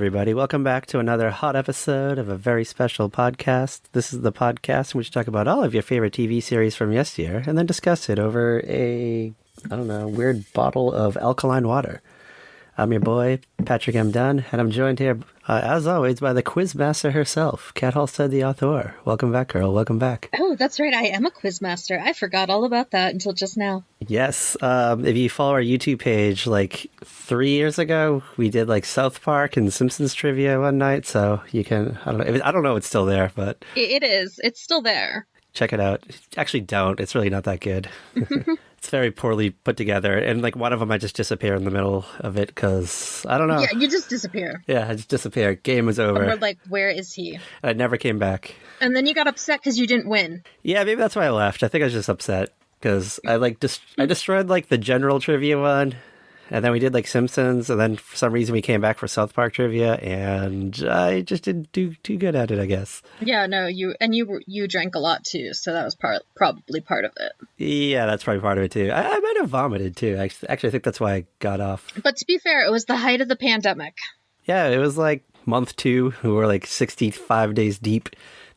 everybody. Welcome back to another hot episode of a very special podcast. This is the podcast in which we talk about all of your favorite TV series from yesteryear and then discuss it over a, weird bottle of alkaline water. I'm your boy, Patrick M. Dunn, and I'm joined here, as always, by the quizmaster herself, Kat Halstead, the author. Welcome back, girl. Welcome back. Oh, that's right. I am a quizmaster. I forgot all about that until just now. Yes. If you follow our YouTube page, 3 years ago, we did South Park and Simpsons trivia one night. So you can, I don't know if it's still there, but It is. It's still there. Check it out. Actually, don't. It's really not that good. It's very poorly put together. And one of them, I just disappear in the middle of it because I don't know. Yeah, you just disappear. Yeah, I just disappear. Game was over. And we're like, where is he? I never came back. And then you got upset because you didn't win. Yeah, maybe that's why I left. I think I was just upset because I I destroyed the general trivia one. And then we did Simpsons, and then for some reason we came back for South Park trivia, and I just didn't do too good at it, I guess. Yeah, no, you drank a lot too, so that was probably part of it. Yeah, that's probably part of it too. I might have vomited too. Actually, I think that's why I got off. But to be fair, it was the height of the pandemic. Yeah, it was month 2. We were 65 days deep,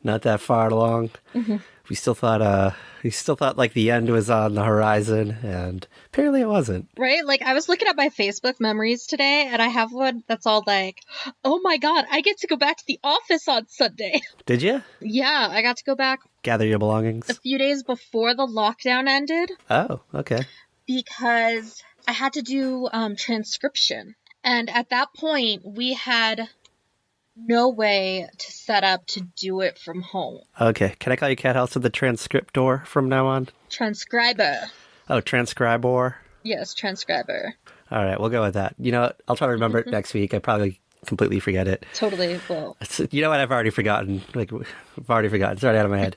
not that far along. Mm-hmm. We still thought the end was on the horizon, and apparently it wasn't. Right? I was looking at my Facebook memories today, and I have one that's all oh my god, I get to go back to the office on Sunday. Did you? Yeah, I got to go back. Gather your belongings? A few days before the lockdown ended. Oh, okay. Because I had to do transcription. And at that point, we had no way to set up to do it from home. Okay. Can I call you Kat Halstead the transcriptor from now on? Transcriber. Oh, transcribor? Yes, transcriber. All right, we'll go with that. You know what? I'll try to remember it next week. I probably completely forget it. Totally will. You know what? I've already forgotten. I've already forgotten. It's right out of my head.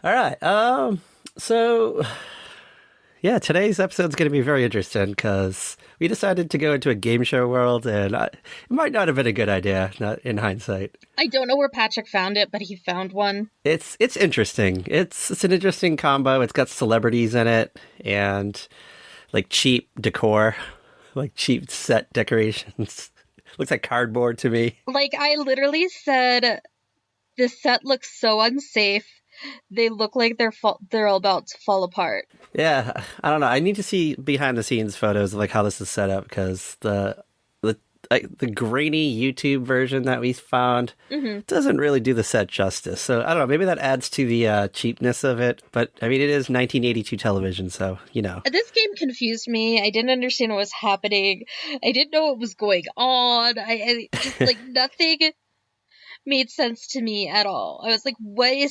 All right. So, yeah, today's episode's going to be very interesting because we decided to go into a game show world, and it might not have been a good idea, not in hindsight. I don't know where Patrick found it, but he found one. It's interesting. It's an interesting combo. It's got celebrities in it, and cheap decor, cheap set decorations. Looks like cardboard to me. I literally said, this set looks so unsafe. They look like they're all about to fall apart. Yeah, I don't know. I need to see behind the scenes photos of how this is set up because the grainy YouTube version that we found doesn't really do the set justice. So I don't know. Maybe that adds to the cheapness of it. But I mean, it is 1982 television, so you know. This game confused me. I didn't understand what was happening. I didn't know what was going on. I just nothing made sense to me at all. I was like, wait,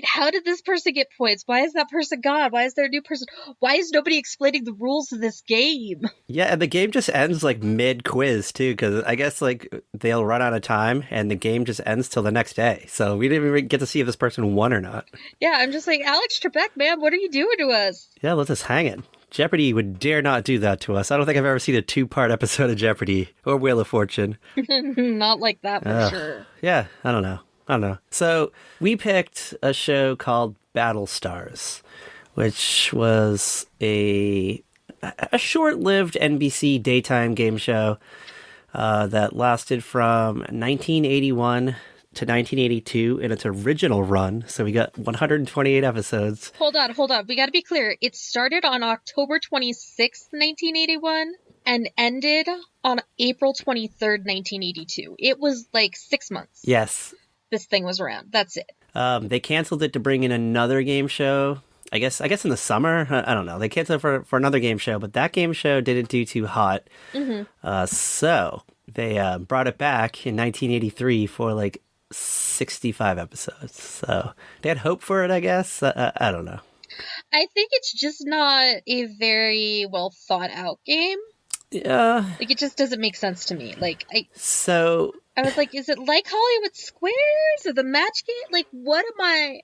how did this person get points? Why is that person gone? Why is there a new person? Why is nobody explaining the rules of this game? Yeah, and the game just ends mid-quiz too, because I guess they'll run out of time and the game just ends till the next day. So we didn't even get to see if this person won or not. Yeah, I'm just Alex Trebek, man, what are you doing to us? Yeah, let us hang it. Jeopardy would dare not do that to us. I don't think I've ever seen a 2-part episode of Jeopardy or Wheel of Fortune. Not like that, for sure. Yeah, I don't know. So we picked a show called Battlestars, which was a short-lived NBC daytime game show that lasted from 1981 to 1982 in its original run. So we got 128 episodes. Hold on. We got to be clear. It started on October 26th, 1981 and ended on April 23rd, 1982. It was 6 months. Yes. This thing was around. That's it. They canceled it to bring in another game show. I guess in the summer. I don't know. They canceled it for another game show, but that game show didn't do too hot. Mm-hmm. So they brought it back in 1983 for 65 episodes. So they had hope for it, I guess. I don't know. I think it's just not a very well thought out game. Yeah. It just doesn't make sense to me. I was like, is it like Hollywood Squares or the match game? What am I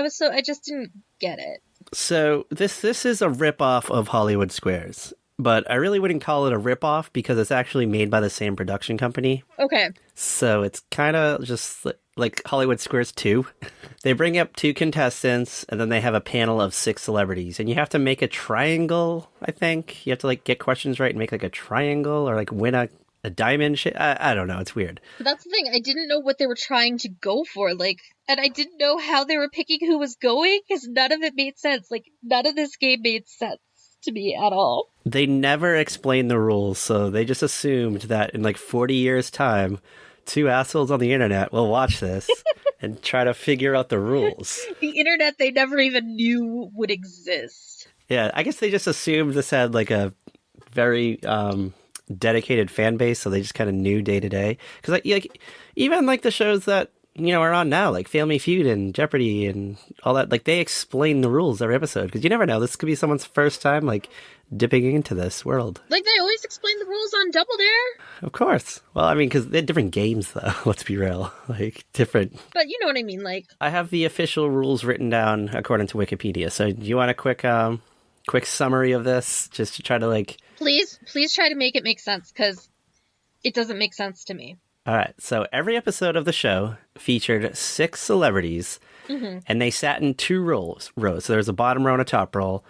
just didn't get it. So this is a ripoff of Hollywood Squares. But I really wouldn't call it a ripoff because it's actually made by the same production company. Okay. So it's kind of just like Hollywood Squares 2. They bring up 2 contestants, and then they have a panel of 6 celebrities. And you have to make a triangle, I think. You have to get questions right and make a triangle or win a a diamond shape. I don't know. It's weird. But that's the thing. I didn't know what they were trying to go for. Like, and I didn't know how they were picking who was going because none of it made sense. Like, none of this game made sense to me at all. They never explained the rules, so they just assumed that in like 40 years' time, two assholes on the internet will watch this and try to figure out the rules. The internet they never even knew would exist. Yeah, I guess they just assumed this had like a very dedicated fan base, so they just kind of knew day to day. Because like even like the shows that are on now, like Family Feud and Jeopardy and all that, like they explain the rules every episode because you never know. This could be someone's first time like dipping into this world. Like they always explain the rules on Double Dare. Of course. Well, I mean, because they're different games, though. Let's be real, like different. But you know what I mean, like I have the official rules written down according to Wikipedia. So do you want a quick summary of this, just to try to like? Please try to make it make sense because it doesn't make sense to me. All right, so every episode of the show featured 6 celebrities, and they sat in 2 rows. So there's a bottom row and a top row,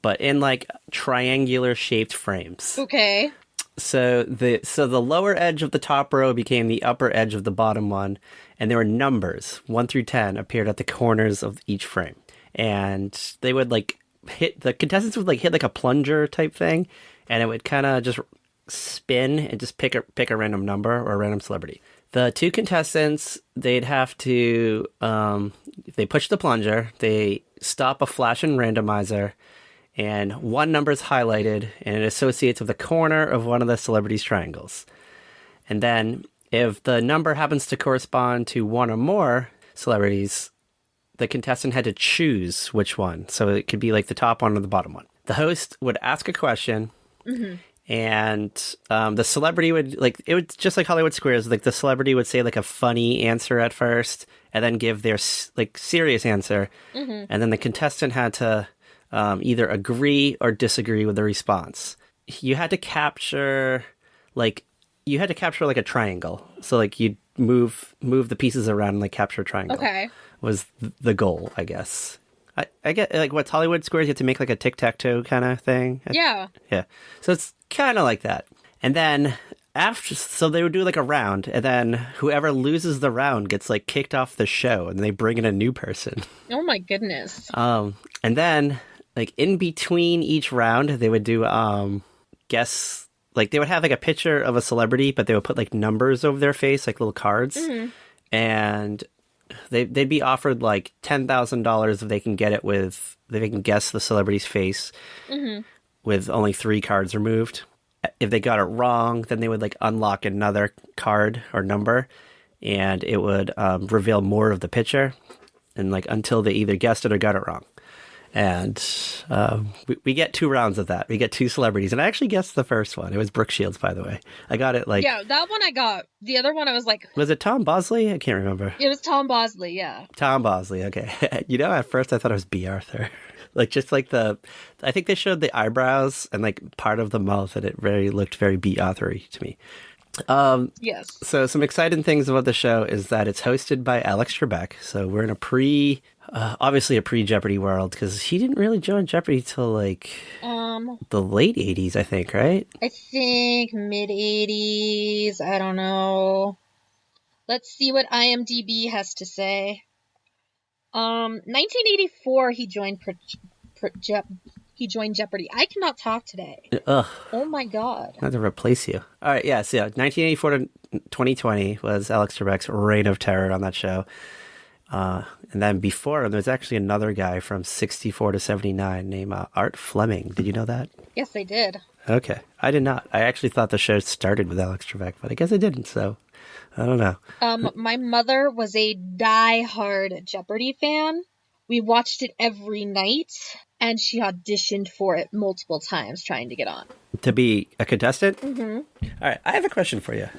but in like triangular shaped frames. Okay. So the lower edge of the top row became the upper edge of the bottom one, and there were numbers 1 through 10 appeared at the corners of each frame, and they would like the contestants would like hit like a plunger type thing, and it would kind of just spin and just pick a random number or a random celebrity. The 2 contestants, they'd have to if they push the plunger, they stop a flash and randomizer, and one number is highlighted and it associates with the corner of one of the celebrities' triangles. And then if the number happens to correspond to one or more celebrities, the contestant had to choose which one. So it could be like the top one or the bottom one. The host would ask a question, and the celebrity would it would just like Hollywood Squares. Like the celebrity would say like a funny answer at first, and then give their like serious answer, and then the contestant had to either agree or disagree with the response. You had to capture like a triangle. So like you'd move the pieces around and like capture a triangle. Okay. Was the goal, I guess. I get like what's Hollywood Squares, you have to make like a tic-tac-toe kind of thing. Yeah. Yeah. So it's kind of like that. And then so they would do like a round, and then whoever loses the round gets like kicked off the show, and they bring in a new person. Oh my goodness. And then like in between each round, they would do guess, like they would have like a picture of a celebrity, but they would put like numbers over their face, like little cards, and they'd be offered like $10,000 if they can get it if they can guess the celebrity's face with only 3 cards removed. If they got it wrong, then they would like unlock another card or number, and it would reveal more of the picture, and like until they either guessed it or got it wrong. And we get 2 rounds of that. We get 2 celebrities, and I actually guessed the first one. It was Brooke Shields, by the way. I got it like that one I got. The other one I was like, was it Tom Bosley? I can't remember. It was Tom Bosley, yeah. Tom Bosley. Okay. At first I thought it was B. Arthur. Like just like I think they showed the eyebrows and like part of the mouth, and it looked very B. Arthur-y to me. Yes. So some exciting things about the show is that it's hosted by Alex Trebek. So we're in obviously a pre-Jeopardy world, because he didn't really join Jeopardy till like the late 80s, I think, right? I think mid 80s. I don't know. Let's see what IMDb has to say. 1984 he joined Jeopardy. I cannot talk today. Ugh. Oh my god. I have to replace you. All right, yeah, so 1984 to 2020 was Alex Trebek's reign of terror on that show. And then before him, there's actually another guy from 64 to 79 named Art Fleming. Did you know that? Yes, I did. Okay. I did not. I actually thought the show started with Alex Trebek, but I guess it didn't, so I don't know. My mother was a die-hard Jeopardy fan. We watched it every night, and she auditioned for it multiple times trying to get on. To be a contestant? Mm-hmm. All right, I have a question for you.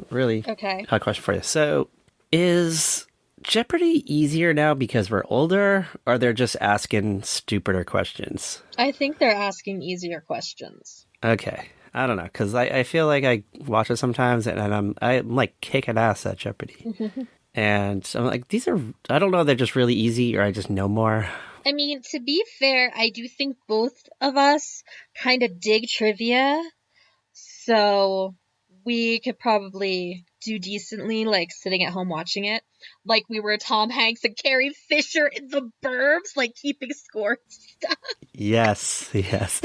Really hot question for you. So, is Jeopardy easier now because we're older, or they're just asking stupider questions? I think they're asking easier questions. Okay. I don't know, because I feel like I watch it sometimes, and I'm like kicking ass at Jeopardy. And I'm like, I don't know if they're just really easy, or I just know more. I mean, to be fair, I do think both of us kind of dig trivia. So we could probably do decently, like sitting at home watching it, like we were Tom Hanks and Carrie Fisher in The Burbs, like keeping score and stuff. Yes, yes.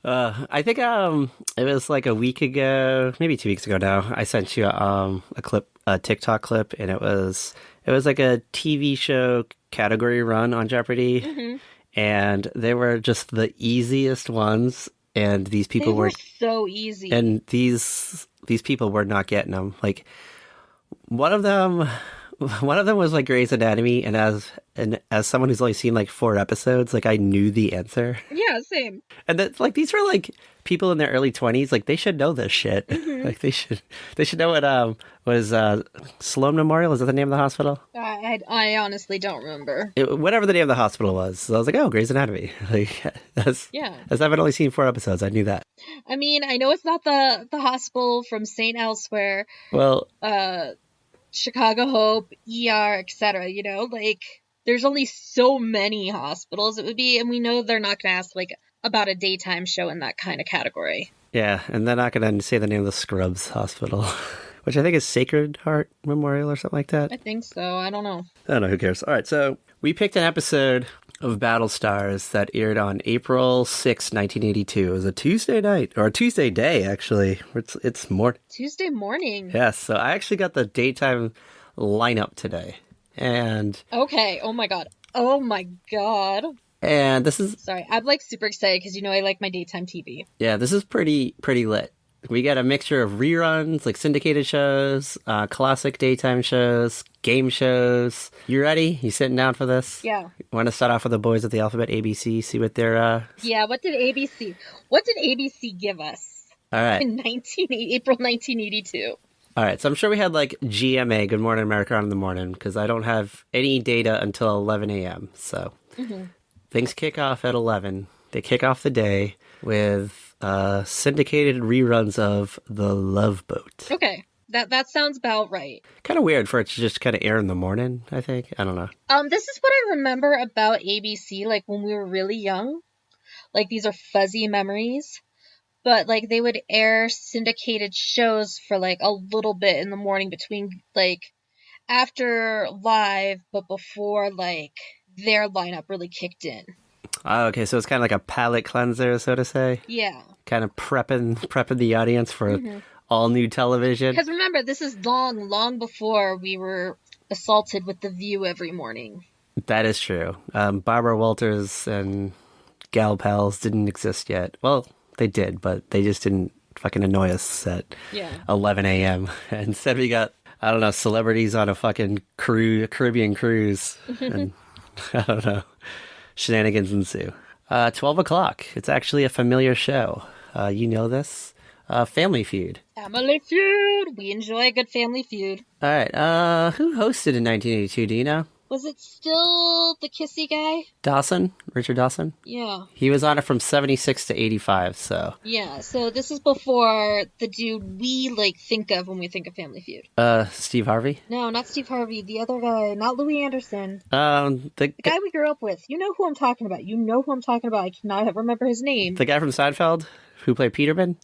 I think it was like a week ago, maybe 2 weeks ago now. I sent you a clip, a TikTok clip, and it was like a TV show category run on Jeopardy, and they were just the easiest ones. And these people They were so easy. and these people were not getting them. Like one of them was like Grey's Anatomy, and as someone who's only seen like 4 episodes, like I knew the answer. Yeah, same. And that, like, these were like people in their early 20s, like they should know this shit. Like they should know what was Sloan Memorial, is that the name of the hospital? I honestly don't remember. Whatever the name of the hospital was. So I was like, oh, Grey's Anatomy. Like Yeah. as I've only seen 4 episodes, I knew that. I mean, I know it's not the hospital from St. Elsewhere, Well, Chicago Hope, ER, etc. You know, like there's only so many hospitals it would be, and we know they're not going to ask like about a daytime show in that kind of category. yeah, and they're not going to say the name of the Scrubs Hospital, which I think is Sacred Heart Memorial or something like that. I think so. I don't know. I don't know, who cares? All right, so we picked an episode of Battlestars that aired on April 6, 1982. It was a Tuesday night, or a Tuesday day, actually. It's more. Tuesday morning. Yes, so I actually got the daytime lineup today. And Okay. Oh my god. Oh my god. this is, Sorry, I'm like super excited because you know I like my daytime TV. yeah, this is pretty lit. We got a mixture of reruns, like syndicated shows, classic daytime shows, game shows. You ready? You sitting down for this? Yeah. Want to start off with the boys of the alphabet, ABC, see what they're... Yeah. What did ABC give us All right. in April 1982? All right, so I'm sure we had like GMA, Good Morning America, on in the morning, because I don't have any data until 11 a.m. So things kick off at 11. They kick off the day with syndicated reruns of The Love Boat. Okay. That sounds about right. Kind of weird for it to just kind of air in the morning, I think. I don't know. This is what I remember about ABC, like when we were really young. Like these are fuzzy memories. But like they would air syndicated shows for like a little bit in the morning between like after live, but before like their lineup really kicked in. Oh, okay, so it's kind of like a palate cleanser, so to say. Yeah. Kind of prepping the audience for all new television. Because remember, this is long before we were assaulted with The View every morning. That is true. Barbara Walters and Gal Pals didn't exist yet. Well, they did, but they just didn't fucking annoy us at 11 a.m. Instead, we got, I don't know, celebrities on a fucking Caribbean cruise. And I don't know, shenanigans ensue. 12 o'clock. It's actually a familiar show. You know this. Family Feud. Family Feud! We enjoy a good Family Feud. All right. Who hosted in 1982? Do you know? Was it still the kissy guy? Dawson? Richard Dawson? Yeah. He was on it from 76 to 85, so... Yeah, so this is before the dude we, like, think of when we think of Family Feud. Steve Harvey? No, not Steve Harvey. The other guy. Not Louis Anderson. The The guy we grew up with. You know who I'm talking about. I cannot remember his name. The guy from Seinfeld who played Peterman?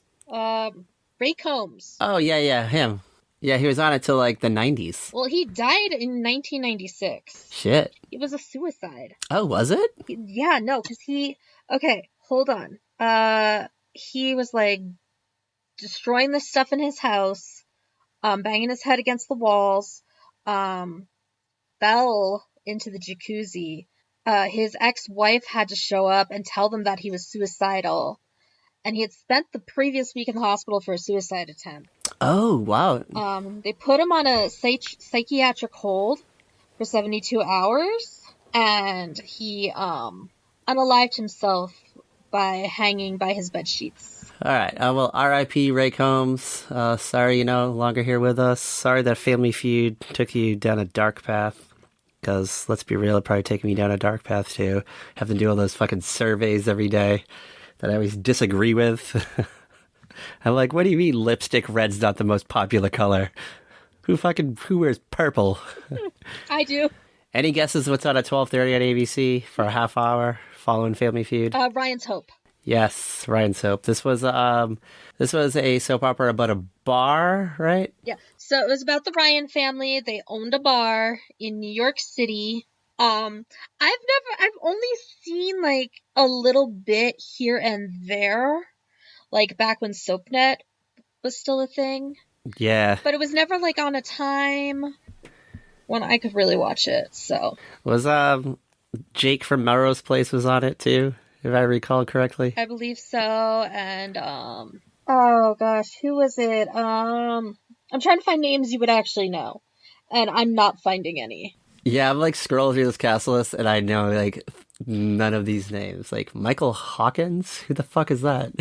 Ray Combs. Oh, yeah, him. Yeah, he was on it till, like, the 90s. Well, he died in 1996. Shit. It was a suicide. Oh, was it? Yeah, no, because he... Okay, hold on. He was, like, destroying the stuff in his house, banging his head against the walls, fell into the jacuzzi. His ex-wife had to show up and tell them that he was suicidal. And he had spent the previous week in the hospital for a suicide attempt. Oh, wow. They put him on a psychiatric hold for 72 hours, and he unalived himself by hanging by his bed sheets. All right. Well, R.I.P. Ray Combs. Sorry you're no longer here with us. Sorry that Family Feud took you down a dark path. Because, let's be real, it probably taking me down a dark path, too. Have to do all those fucking surveys every day that I always disagree with. I'm like, what do you mean lipstick red's not the most popular color? Who wears purple? I do. Any guesses what's on at 12:30 on ABC for a half hour following Family Feud? Ryan's Hope. Yes, Ryan Soap. This was a soap opera about a bar, right? Yeah. So it was about the Ryan family. They owned a bar in New York City. I've only seen like a little bit here and there, like back when SoapNet was still a thing. Yeah. But it was never like on a time when I could really watch it. So Was Jake from Melrose Place was on it too, if I recall correctly. I believe so. And oh gosh, who was it? I'm trying to find names you would actually know, and I'm not finding any. Yeah, I'm like scrolling through this cast list and I know like none of these names. Like Michael Hawkins? Who the fuck is that?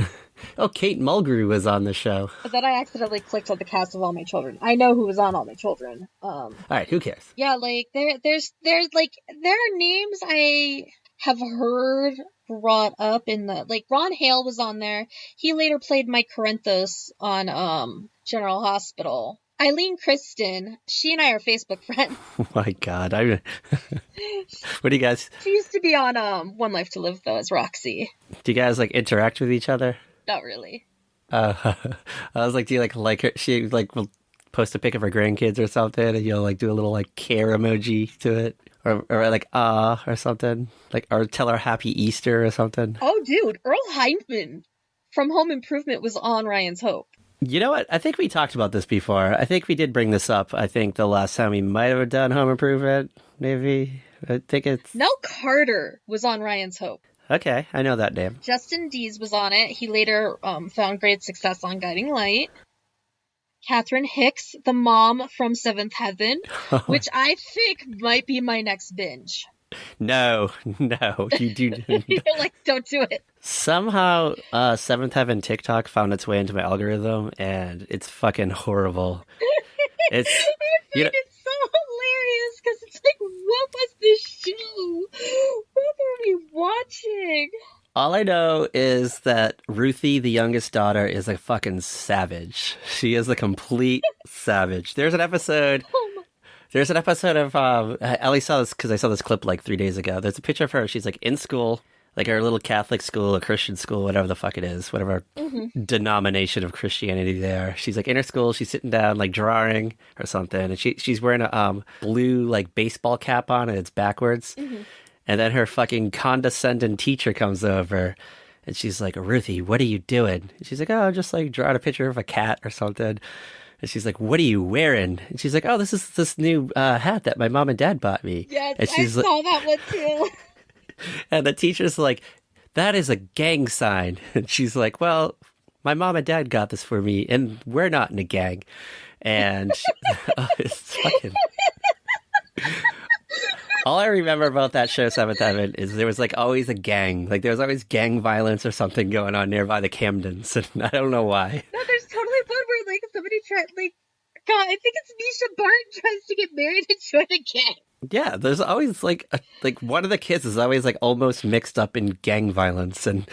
Oh, Kate Mulgrew was on the show. But then I accidentally clicked on the cast of All My Children. I know who was on All My Children. Alright, who cares? Yeah, like there's like there are names I have heard brought up in the like Ron Hale was on there. He later played Mike Corinthos on General Hospital. Eileen Kristen, she and I are Facebook friends. Oh my god. What do you guys She used to be on One Life to Live though as Roxy. do you guys like interact with each other? Not really. I was like, do you like her? She like will post a pic of her grandkids or something, and you'll like do a little like care emoji to it, or like or something, like or tell her Happy Easter or something. Oh, dude, Earl Hindman from Home Improvement was on Ryan's Hope. You know what? I think we talked about this before. I think we did bring this up. I think the last time we might have done Home Improvement, maybe. I think it's Nell Carter was on Ryan's Hope. okay. I know that name. Justin Dees was on it. He later found great success on Guiding Light. Catherine Hicks, the mom from Seventh Heaven, which I think might be my next binge. No, you do. You're like, don't do it. Somehow, Seventh Heaven TikTok found its way into my algorithm, and it's fucking horrible. It's I you know, find it so hilarious because it's like, what was this show? What were we watching? all I know is that Ruthie, the youngest daughter, is a fucking savage. She is a complete savage. There's an episode. Oh my. There's an episode of I only saw this because I saw this clip like 3 days ago. There's a picture of her. She's like in school, like her little Catholic school, a Christian school, whatever the fuck it is, whatever denomination of Christianity there. She's like in her school. She's sitting down, like drawing or something, and she's wearing a blue like baseball cap on, and it's backwards. And then her fucking condescending teacher comes over, and she's like, "Ruthie, what are you doing?" And she's like, "Oh, I'm just like drawing a picture of a cat or something." And she's like, "What are you wearing?" And she's like, "Oh, this is this new hat that my mom and dad bought me." Yes, and I she's saw that one too. and the teacher's like, "That is a gang sign." And she's like, "Well, my mom and dad got this for me, and we're not in a gang." And it's fucking. All I remember about that show, Seventh Heaven, is there was like always a gang. Like there was always gang violence or something going on nearby the Camdens, and I don't know why. No, there's totally one where like somebody tried like God, I think it's Misha Barton tries to get married and join a gang. Yeah, there's always like one of the kids is always like almost mixed up in gang violence, and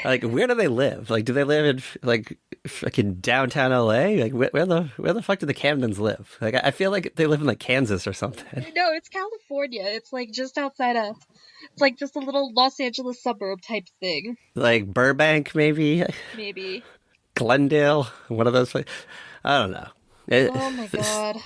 like where do they live? Like, do they live in like fucking downtown LA? Like where the fuck do the Camdens live? Like I feel like they live in like Kansas or something. No, it's California. It's like just outside of. It's like just a little Los Angeles suburb type thing. Like Burbank, maybe. Maybe. Glendale, one of those places. I don't know. Oh my god.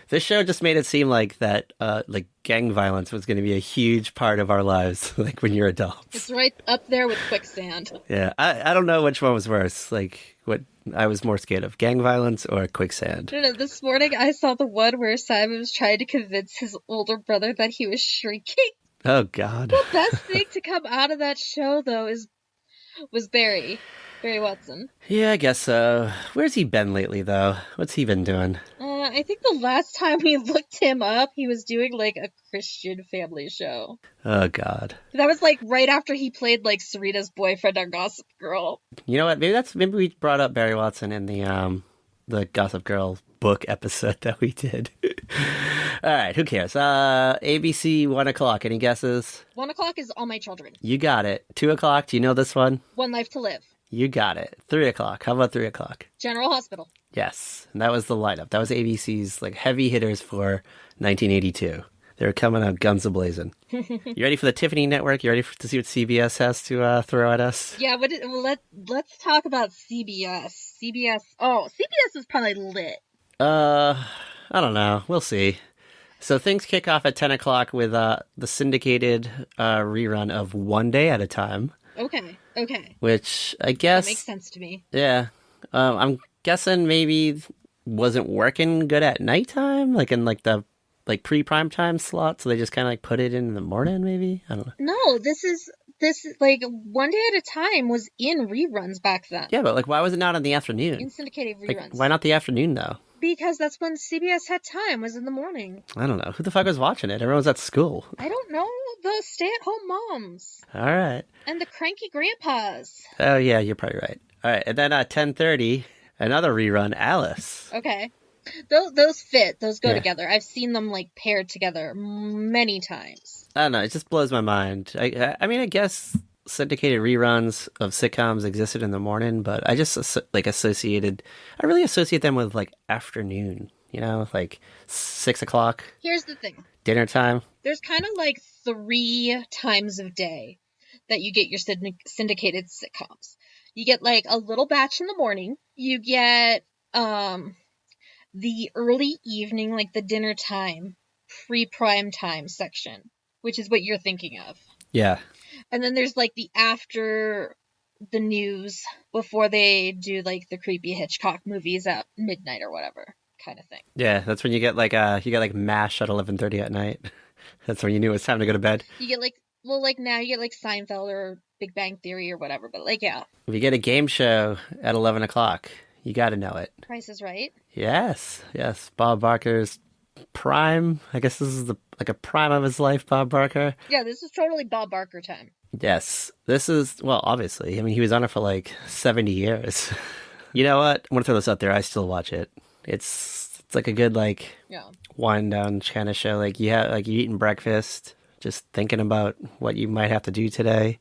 This show just made it seem like that, like gang violence was going to be a huge part of our lives, like when you're adults. It's right up there with quicksand. Yeah, I don't know which one was worse. Like what I was more scared of, gang violence or quicksand. I don't know, this morning I saw the one where Simon was trying to convince his older brother that he was shrinking. Oh God. The best thing to come out of that show, though, was Barry Watson. Yeah, I guess so. Where's he been lately, though? What's he been doing? I think the last time we looked him up, he was doing like a Christian family show. Oh God. That was like right after he played like Serena's boyfriend on Gossip Girl. You know what? Maybe we brought up Barry Watson in the Gossip Girl book episode that we did. All right, who cares? ABC 1 o'clock. Any guesses? 1 o'clock is All My Children. You got it. 2 o'clock. Do you know this one? One Life to Live. You got it. 3 o'clock. How about 3 o'clock? General Hospital. Yes, and that was the lineup. That was ABC's like heavy hitters for 1982. They're coming out guns a-blazing. You ready for the Tiffany Network? You ready to see what CBS has to throw at us? Yeah, let's talk about CBS. CBS is probably lit. I don't know. We'll see. So things kick off at 10 o'clock with the syndicated rerun of One Day at a Time. Okay. Which I guess... That makes sense to me. Yeah. I'm guessing maybe wasn't working good at nighttime, like in like the pre-prime time slot, so they just kind of like put it in the morning, maybe? I don't know. No, this is like One Day at a Time was in reruns back then. Yeah, but like why was it not in the afternoon? In syndicated reruns. Like, why not the afternoon, though? Because that's when CBS had time, was in the morning. I don't know. Who the fuck was watching it? Everyone was at school. I don't know. The stay-at-home moms. All right. And the cranky grandpas. Oh, yeah, you're probably right. All right, and then at 10:30, another rerun, Alice. Okay. Those fit. Those go together. I've seen them, like, paired together many times. I don't know. It just blows my mind. I mean, I guess syndicated reruns of sitcoms existed in the morning, but I just, I really associate them with, like, afternoon, you know? Like, 6 o'clock. Here's the thing. Dinner time. There's kind of, like, 3 times of day that you get your syndicated sitcoms. You get, like, a little batch in the morning. You get, the early evening, like the dinner time, pre-prime time section, which is what you're thinking of. Yeah. And then there's like the after the news before they do like the creepy Hitchcock movies at midnight or whatever kind of thing. Yeah, that's when you get like MASH at 11:30 at night. That's when you knew it was time to go to bed. You get now you get like Seinfeld or Big Bang Theory or whatever, but like yeah. If you get a game show at 11 o'clock, you got to know it. Price is Right. Yes. Bob Barker's prime. I guess this is a prime of his life, Bob Barker. Yeah, this is totally Bob Barker time. Yes. This is, well, obviously. I mean, he was on it for like 70 years. You know what? I'm going to throw this out there. I still watch it. It's like a good, like, wind down kind of show. Like, you're eating breakfast, just thinking about what you might have to do today.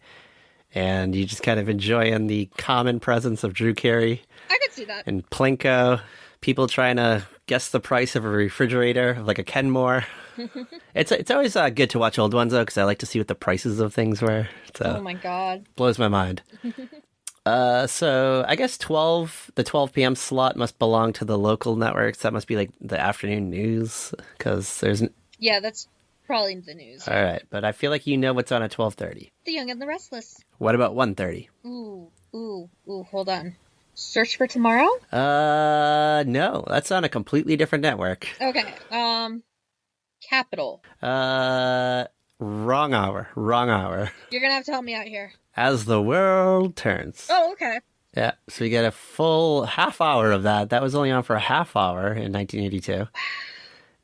And you just kind of enjoying the common presence of Drew Carey. I could see that. And Plinko. People trying to guess the price of a refrigerator, like a Kenmore. It's always good to watch old ones, though, because I like to see what the prices of things were. So, oh, my God. Blows my mind. So I guess the 12 p.m. slot must belong to the local networks. That must be like the afternoon news, because there's... Yeah, that's probably the news. All right, but I feel like you know what's on at 12:30. The Young and the Restless. What about 1:30? Ooh, hold on. Search for Tomorrow? No, that's on a completely different network. Okay, Capital. Wrong hour. You're gonna have to help me out here. As the World Turns. Oh, okay. Yeah, so you get a full half hour of that. That was only on for a half hour in 1982.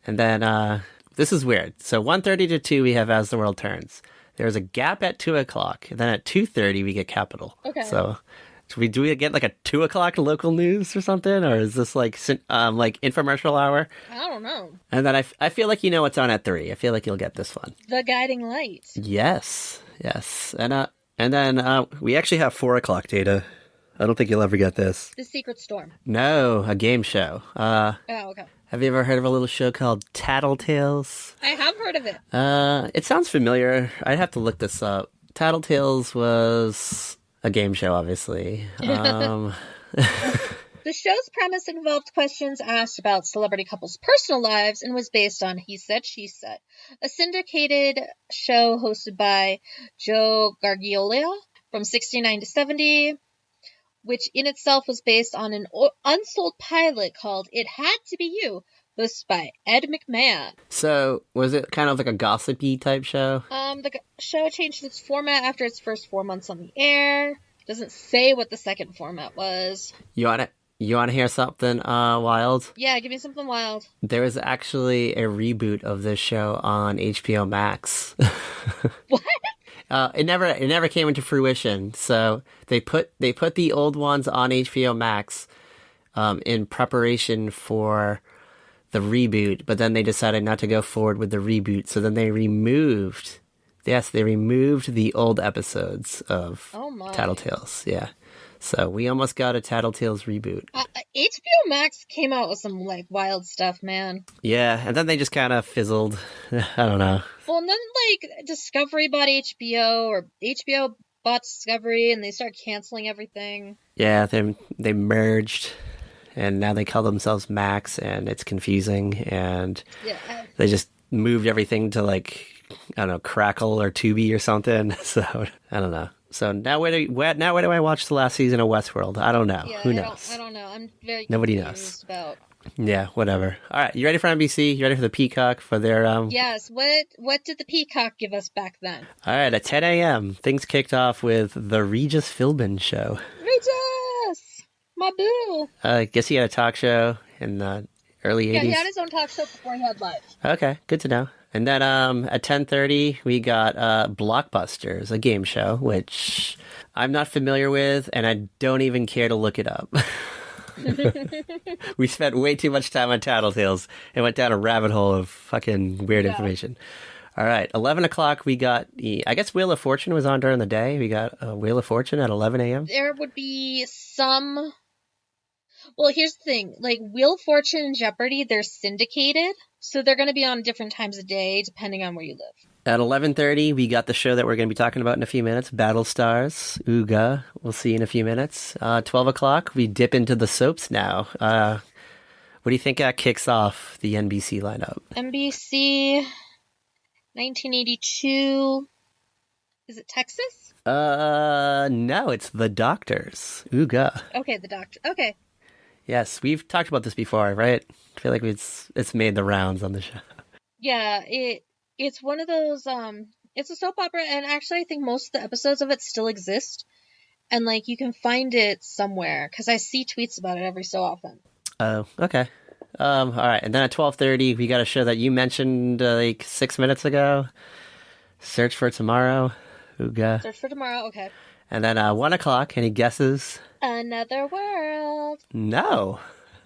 And then, this is weird. So 1:30 to 2, we have As the World Turns. There's a gap at 2 o'clock. And then at 2:30, we get Capital. Okay. So do we get like a 2 o'clock local news or something? Or is this like infomercial hour? I don't know. And then I feel like you know what's on at 3. I feel like you'll get this one. The Guiding Light. Yes. And then we actually have 4 o'clock data. I don't think you'll ever get this. The Secret Storm. No, a game show. Oh, okay. Have you ever heard of a little show called Tattletales? I have heard of it. It sounds familiar. I'd have to look this up. Tattletales was a game show, obviously. The show's premise involved questions asked about celebrity couples' personal lives and was based on He Said, She Said, a syndicated show hosted by Joe Gargiola from 69 to 70, which in itself was based on an unsold pilot called It Had to Be You, hosted by Ed McMahon. So, was it kind of like a gossipy type show? The show changed its format after its first 4 months on the air. Doesn't say what the second format was. You want to hear something wild? Yeah, give me something wild. There was actually a reboot of this show on HBO Max. What? It never came into fruition. So they put the old ones on HBO Max in preparation for the reboot, but then they decided not to go forward with the reboot. So then they removed the old episodes of Tattletales. Yeah. So we almost got a Tattletales reboot. HBO Max came out with some like wild stuff, man. Yeah, and then they just kind of fizzled. I don't know. Well, and then like Discovery bought HBO, or HBO bought Discovery, and they started canceling everything. Yeah, they merged, and now they call themselves Max, and it's confusing. And they just moved everything to like, I don't know, Crackle or Tubi or something. So I don't know. So now where do I watch the last season of Westworld? I don't know. Yeah, Who knows? I don't know. I'm very Nobody confused knows. about. Yeah, whatever. All right, you ready for NBC? You ready for the Peacock for their Yes. What did the Peacock give us back then? All right, at 10 a.m., things kicked off with the Regis Philbin show. Regis, my boo. I guess he had a talk show in the early 80s. Yeah, he had his own talk show before he had live. Okay, good to know. And then at 10:30, we got Blockbusters, a game show, which I'm not familiar with, and I don't even care to look it up. We spent way too much time on Tattletales and went down a rabbit hole of fucking weird information. All right, 11 o'clock, we got, I guess Wheel of Fortune was on during the day. We got Wheel of Fortune at 11 a.m. There would be some... Well, here's the thing. Like, Wheel of Fortune and Jeopardy, they're syndicated, so they're going to be on different times of day, depending on where you live. At 11:30, we got the show that we're going to be talking about in a few minutes, Battlestars, Ooga. We'll see in a few minutes. 12 o'clock, we dip into the soaps now. What do you think kicks off the NBC lineup? NBC, 1982. Is it Texas? No, it's The Doctors, Ooga. Okay, The Doctor. Okay. Yes, we've talked about this before, right? I feel like it's made the rounds on the show. Yeah, it's one of those, it's a soap opera, and actually I think most of the episodes of it still exist, and like you can find it somewhere, because I see tweets about it every so often. Oh, okay. All right, and then at 12:30, we got a show that you mentioned like 6 minutes ago, Search for Tomorrow, Ooga. Search for Tomorrow, okay. And then 1 o'clock, any guesses? Another World. No.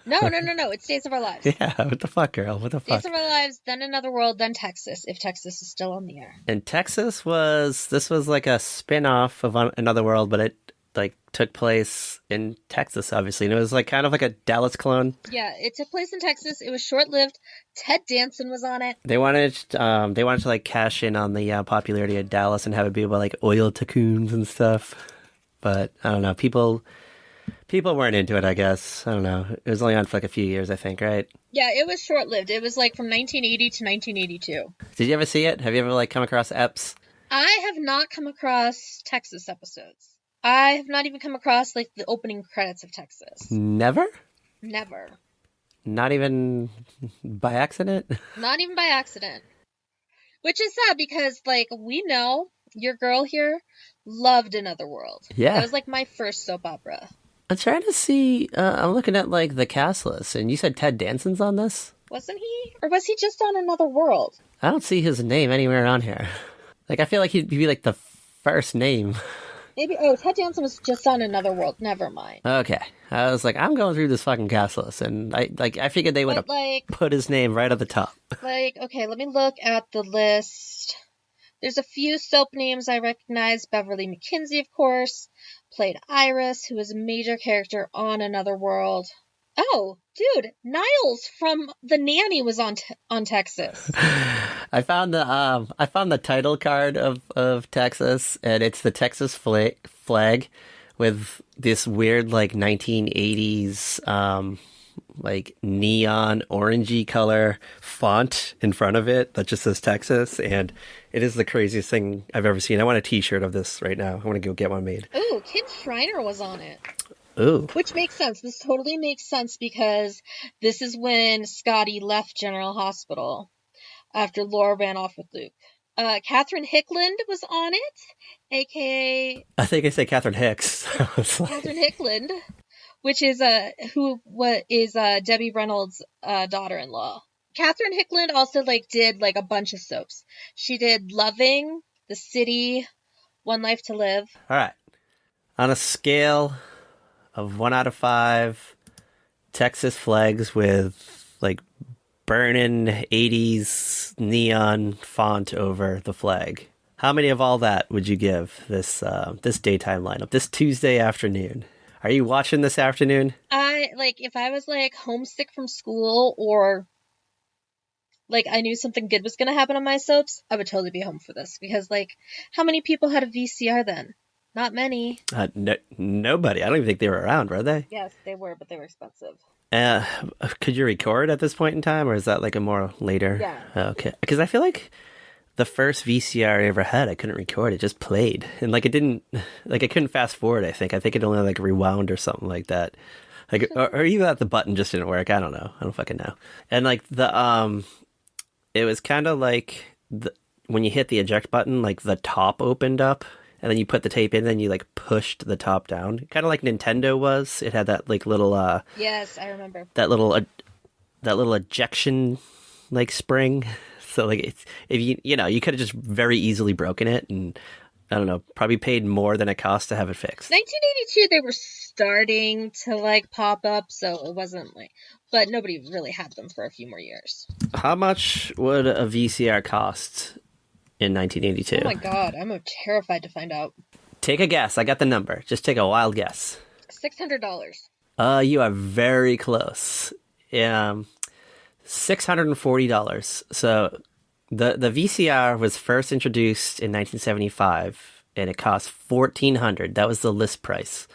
No, it's Days of Our Lives. Yeah, what the fuck, girl? What the fuck? Days of Our Lives, then Another World, then Texas, if Texas is still on the air. And Texas was like a spin-off of Another World, but it like took place in Texas, obviously. And it was like kind of like a Dallas clone. Yeah, it took place in Texas. It was short-lived. Ted Danson was on it. They wanted to like cash in on the popularity of Dallas and have it be about like oil tycoons and stuff. But I don't know, people weren't into it, I guess. I don't know. It was only on for like a few years, I think, right? Yeah, it was short-lived. It was like from 1980 to 1982. Did you ever see it? Have you ever like come across EPs? I have not come across Texas episodes. I have not even come across like the opening credits of Texas. Never? Never. Not even by accident? Not even by accident. Which is sad because like we know your girl here loved Another World. Yeah. That was like my first soap opera. I'm trying to see, I'm looking at like the cast list, and you said Ted Danson's on this? Wasn't he? Or was he just on Another World? I don't see his name anywhere on here. Like, I feel like he'd be like the first name. Maybe, Ted Danson was just on Another World. Never mind. Okay. I was like, I'm going through this fucking cast list, and I figured they would have put his name right at the top. Like, okay, let me look at the list. There's a few soap names I recognize. Beverly McKinsey, of course, played Iris, who was a major character on Another World. Oh, dude, Niles from The Nanny was on Texas. I found the title card of Texas, and it's the Texas flag with this weird like 1980s like neon orangey color font in front of it that just says Texas, and it is the craziest thing I've ever seen. I want a t-shirt of this right now. I want to go get one made. Ooh, Kim Schreiner was on it. Ooh. Which makes sense. This totally makes sense because this is when Scotty left General Hospital after Laura ran off with Luke. Catherine Hickland was on it, aka... I think I said Catherine Hicks. Catherine Hickland, which is Debbie Reynolds' daughter-in-law. Catherine Hickland also did a bunch of soaps. She did Loving, The City, One Life to Live. All right. On a scale of 1 out of 5 Texas flags with burning 80s neon font over the flag, how many of all that would you give this daytime lineup, this Tuesday afternoon? Are you watching this afternoon? If I was like homesick from school or like I knew something good was gonna happen on my soaps, I would totally be home for this because like how many people had a VCR then? Not many. Nobody. I don't even think they were around, were they? Yes, they were, but they were expensive. Uh, could you record at this point in time, or is that like a more later? Yeah. Okay. Because I feel like the first VCR I ever had, I couldn't record. It just played, and like it didn't, like I couldn't fast forward. I think it only like rewound or something like that. Like, or even that the button just didn't work. I don't know. I don't fucking know. And like it was kind of like when you hit the eject button, like the top opened up. And then you put the tape in, and then you like pushed the top down, kind of like Nintendo was. It had that like little yes, I remember that little ejection like spring. So like it's, if you could have just very easily broken it, and I don't know, probably paid more than it cost to have it fixed. 1982 they were starting to like pop up, so it wasn't like, but nobody really had them for a few more years. How much would a VCR cost in 1982? Oh my god, I'm terrified to find out. Take a guess. I got the number. Just take a wild guess. $600. You are very close. $640. So the VCR was first introduced in 1975, and it cost $1,400. That was the list price.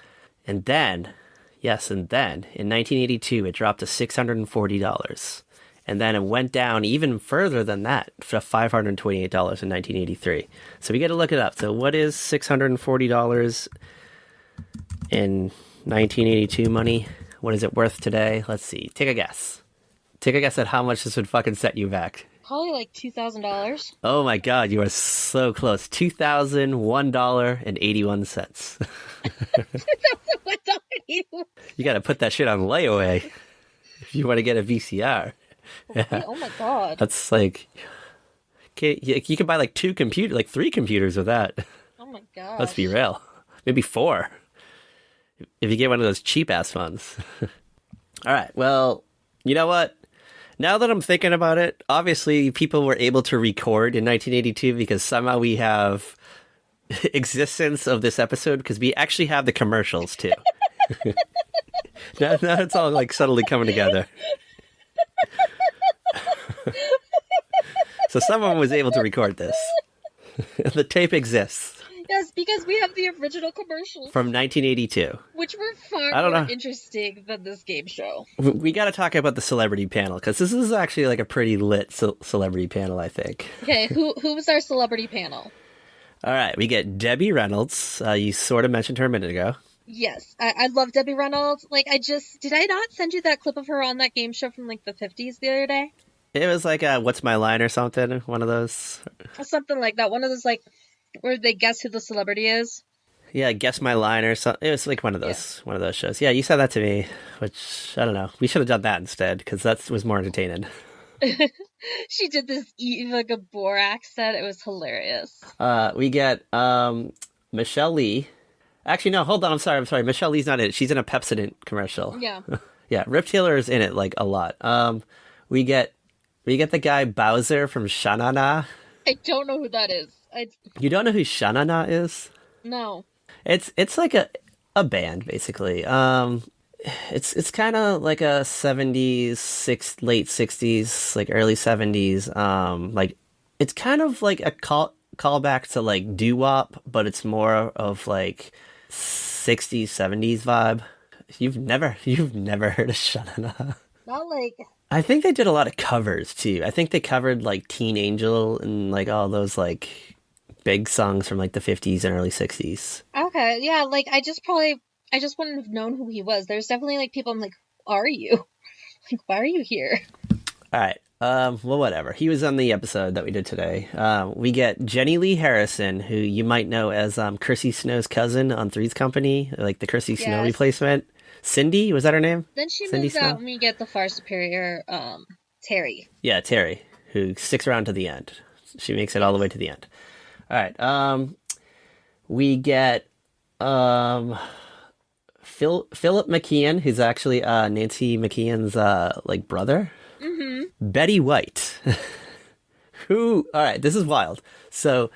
And then in 1982, it dropped to $640. And then it went down even further than that to $528 in 1983. So we got to look it up. So what is $640 in 1982 money? What is it worth today? Let's see. Take a guess. Take a guess at how much this would fucking set you back. Probably like $2,000. Oh my god, you are so close. $2,001.81. You got to put that shit on layaway if you want to get a VCR. Yeah. Oh my god. That's like, okay, you can buy like three computers with that. Oh my god. Let's be real. Maybe 4. If you get one of those cheap ass ones. All right. Well, you know what? Now that I'm thinking about it, obviously people were able to record in 1982 because somehow we have existence of this episode because we actually have the commercials too. now it's all like subtly coming together. So someone was able to record this. The tape exists. Yes, because we have the original commercials. From 1982. Which were far more interesting than this game show. We got to talk about the celebrity panel, because this is actually like a pretty lit celebrity panel, I think. Okay, who was our celebrity panel? All right, we get Debbie Reynolds. You sort of mentioned her a minute ago. Yes, I love Debbie Reynolds. Like, did I not send you that clip of her on that game show from like the 50s the other day? It was like What's My Line or something, one of those. Something like that, one of those like, where they guess who the celebrity is. Yeah, Guess My Line or something. It was like one of those shows. Yeah, you said that to me, which, I don't know. We should have done that instead, because that was more entertaining. She did this Eva Gabor accent. It was hilarious. We get Michelle Lee. Actually, no, hold on. I'm sorry. Michelle Lee's not in it. She's in a Pepsodent commercial. Yeah. Yeah, Rip Taylor is in it, like, a lot. We get the guy Bowser from Sha-Na-Na. I don't know who that is. You don't know who Sha-Na-Na is? No. It's like a band, basically. It's kind of like a 70s, late 60s, like early 70s. Like, it's kind of like a callback to like doo-wop, but it's more of like 60s, 70s vibe. You've never heard of Sha-Na-Na? Not like... I think they did a lot of covers too. I think they covered like Teen Angel and like all those like big songs from like the 50s and early 60s. Okay, yeah, like I just wouldn't have known who he was. There's definitely like people I'm like, who are you? Like, why are you here? All right. Well, whatever. He was on the episode that we did today. We get Jenny Lee Harrison, who you might know as Chrissy Snow's cousin on Three's Company, like the Chrissy Snow replacement. Cindy, was that her name? Then she Cindy moves Snow? out and we get the far superior Terry. Yeah, Terry, who sticks around to the end. She makes it all the way to the end. All right. We get Philip McKeon, who's actually Nancy McKeon's like brother. Mm-hmm. Betty White, who, all right, this is wild. So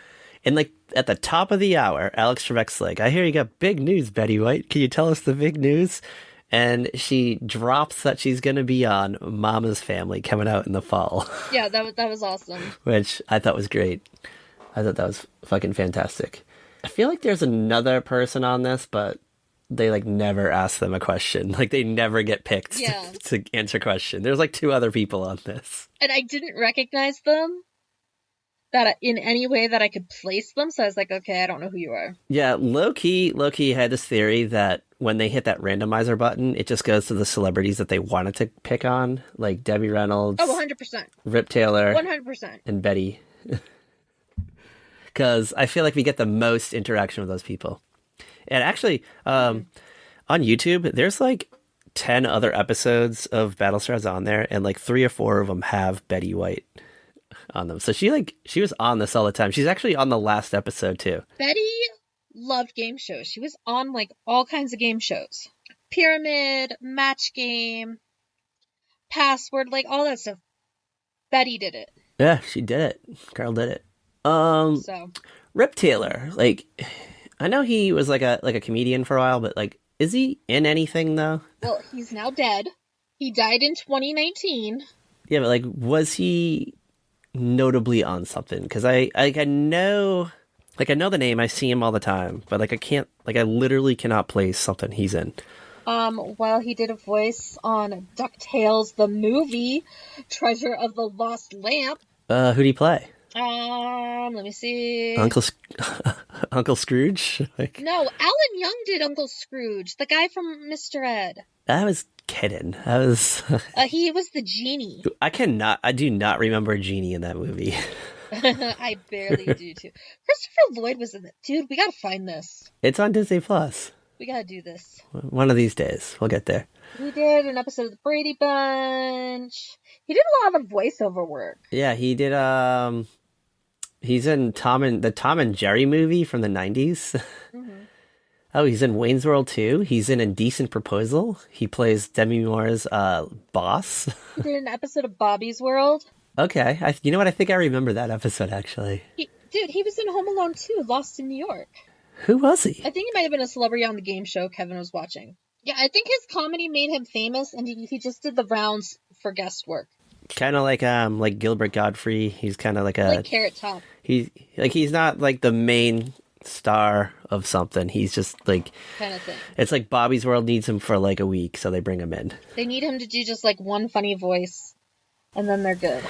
And like at the top of the hour, Alex Trebek's like, I hear you got big news, Betty White. Can you tell us the big news? And she drops that she's going to be on Mama's Family coming out in the fall. Yeah, that was awesome. Which I thought was great. I thought that was fucking fantastic. I feel like there's another person on this, but they like never ask them a question. Like they never get picked to answer a question. There's like 2 other people on this. And I didn't recognize them that in any way that I could place them. So I was like, okay, I don't know who you are. Yeah, low-key had this theory that when they hit that randomizer button, it just goes to the celebrities that they wanted to pick on, like Debbie Reynolds. Oh, 100%. Rip Taylor. 100%. And Betty. Because I feel like we get the most interaction with those people. And actually, on YouTube, there's like 10 other episodes of Battlestars on there, and like 3 or 4 of them have Betty White on them. So she was on this all the time. She's actually on the last episode too. Betty loved game shows. She was on like all kinds of game shows. Pyramid, Match Game, Password, like all that stuff. Betty did it. Yeah, she did it. Carl did it. So Rip Taylor, like I know he was like a comedian for a while, but like is he in anything though? Well, he's now dead. He died in 2019. Yeah, but like was he notably on something? Because I know the name, I see him all the time, but like I literally cannot place something he's in. Well, he did a voice on DuckTales the movie, Treasure of the Lost Lamp. Who'd he play? Let me see. Uncle Scrooge? Like, no, Alan Young did Uncle Scrooge, the guy from Mr. Ed. I was kidding. He was the genie. I do not remember a genie in that movie. I barely do too. Christopher Lloyd was in it. Dude, we gotta find this. It's on Disney Plus. We gotta do this. One of these days. We'll get there. He did an episode of The Brady Bunch. He did a lot of voiceover work. Yeah, he did, he's in the Tom and Jerry movie from the 90s. Mm-hmm. Oh, he's in Wayne's World 2. He's in Indecent Proposal. He plays Demi Moore's boss. He did an episode of Bobby's World. Okay. You know what? I think I remember that episode, actually. He was in Home Alone 2, Lost in New York. Who was he? I think he might have been a celebrity on the game show Kevin was watching. Yeah, I think his comedy made him famous, and he just did the rounds for guest work. Kind of like Gilbert Godfrey. He's kind of like Carrot Top. He's not like the main star of something. He's just like kind of thing. It's like Bobby's World needs him for like a week, so they bring him in. They need him to do just like one funny voice, and then they're good.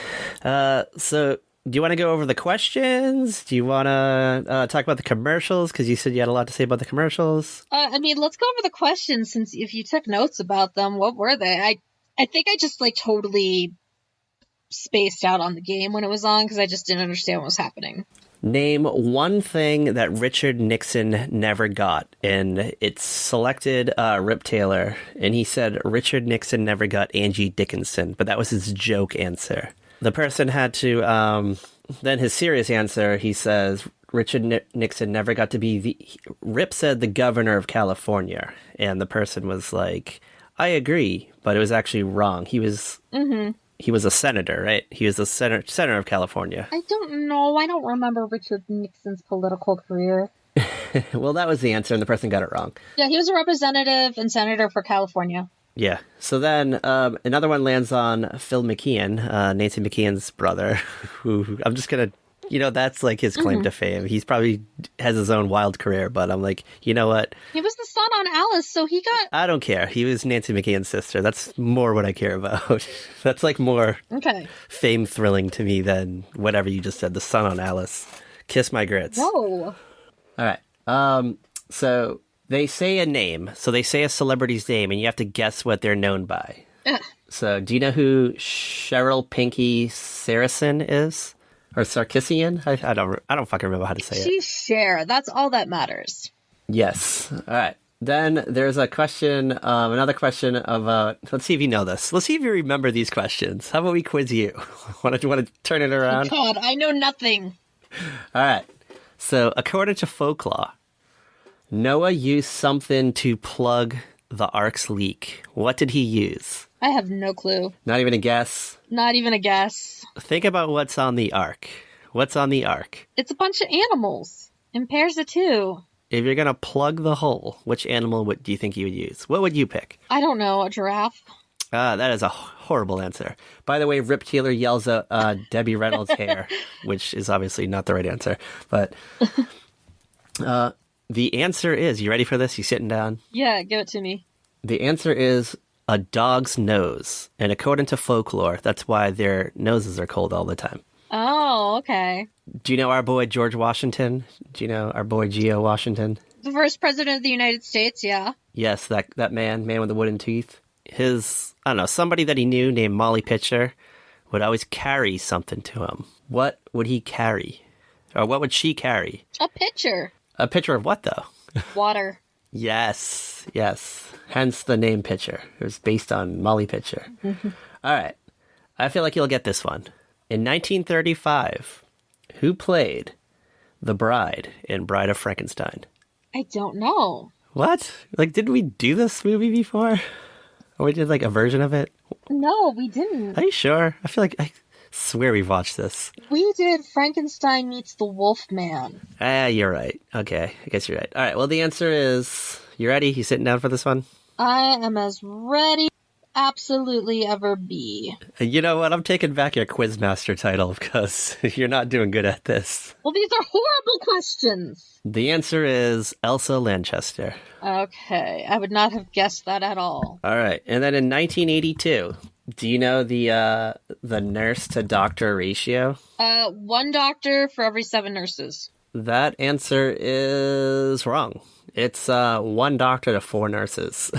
So do you want to go over the questions? Do you want to talk about the commercials? Because you said you had a lot to say about the commercials. I mean, let's go over the questions, since if you took notes about them, what were they? I think I just like totally spaced out on the game when it was on because I just didn't understand what was happening. Name one thing that Richard Nixon never got, and it's selected Rip Taylor, and he said Richard Nixon never got Angie Dickinson, but that was his joke answer. The person had to, then his serious answer, he says Richard Nixon never got to be Rip said the governor of California, and the person was like, I agree, but it was actually wrong. He was... Mm-hmm. He was a senator, right? He was the senator of California. I don't know. I don't remember Richard Nixon's political career. Well, that was the answer, and the person got it wrong. Yeah, he was a representative and senator for California. Yeah. So then another one lands on Phil McKeon, Nancy McKeon's brother, who I'm just going to... that's like his claim to fame. He's probably has his own wild career, but I'm like, you know what? He was the son on Alice, so he got... I don't care. He was Nancy McKeon's sister. That's more what I care about. That's like more fame thrilling to me than whatever you just said. The son on Alice. Kiss my grits. No. All right. So they say a name. So they say a celebrity's name, and you have to guess what they're known by. So do you know who Cheryl Pinky Saracen is? Or Sarkisian? I don't fucking remember how to say it. She's Cher. That's all that matters. Yes. All right. Then there's a question, another question of, let's see if you know this. Let's see if you remember these questions. How about we quiz you? Want to turn it around? Oh God, I know nothing. All right. So according to folklore, Noah used something to plug the ark's leak. What did he use? I have no clue. Not even a guess? Not even a guess. Think about what's on the ark. What's on the ark? It's a bunch of animals in pairs of two. If you're going to plug the hole, which animal do you think you would use? What would you pick? I don't know, a giraffe. That is a horrible answer. By the way, Rip Taylor yells at Debbie Reynolds' hair, which is obviously not the right answer. But the answer is, you ready for this? You sitting down? Yeah, give it to me. The answer is a dog's nose. And according to folklore, that's why their noses are cold all the time. Oh, okay. Do you know our boy George Washington? Do you know our boy Geo Washington? The first president of the United States, yeah. Yes, that man with the wooden teeth. I don't know, somebody that he knew named Molly Pitcher would always carry something to him. What would he carry? Or what would she carry? A pitcher. A pitcher of what, though? Water. Yes. Hence the name Pitcher. It was based on Molly Pitcher. All right. I feel like you'll get this one. In 1935, who played the bride in Bride of Frankenstein? I don't know. What? Like, didn't we do this movie before? Or we did, like, a version of it? No, we didn't. Are you sure? I swear we've watched this. We did Frankenstein Meets the Wolfman. You're right. Okay, I guess you're right. All right, well, the answer is... You ready? You sitting down for this one? I am as ready absolutely ever be. You know what? I'm taking back your Quizmaster title because you're not doing good at this. Well, these are horrible questions. The answer is Elsa Lanchester. Okay, I would not have guessed that at all. All right, and then in 1982, do you know the nurse to doctor ratio? 1 doctor for every 7 nurses. That answer is wrong. It's 1 doctor to 4 nurses,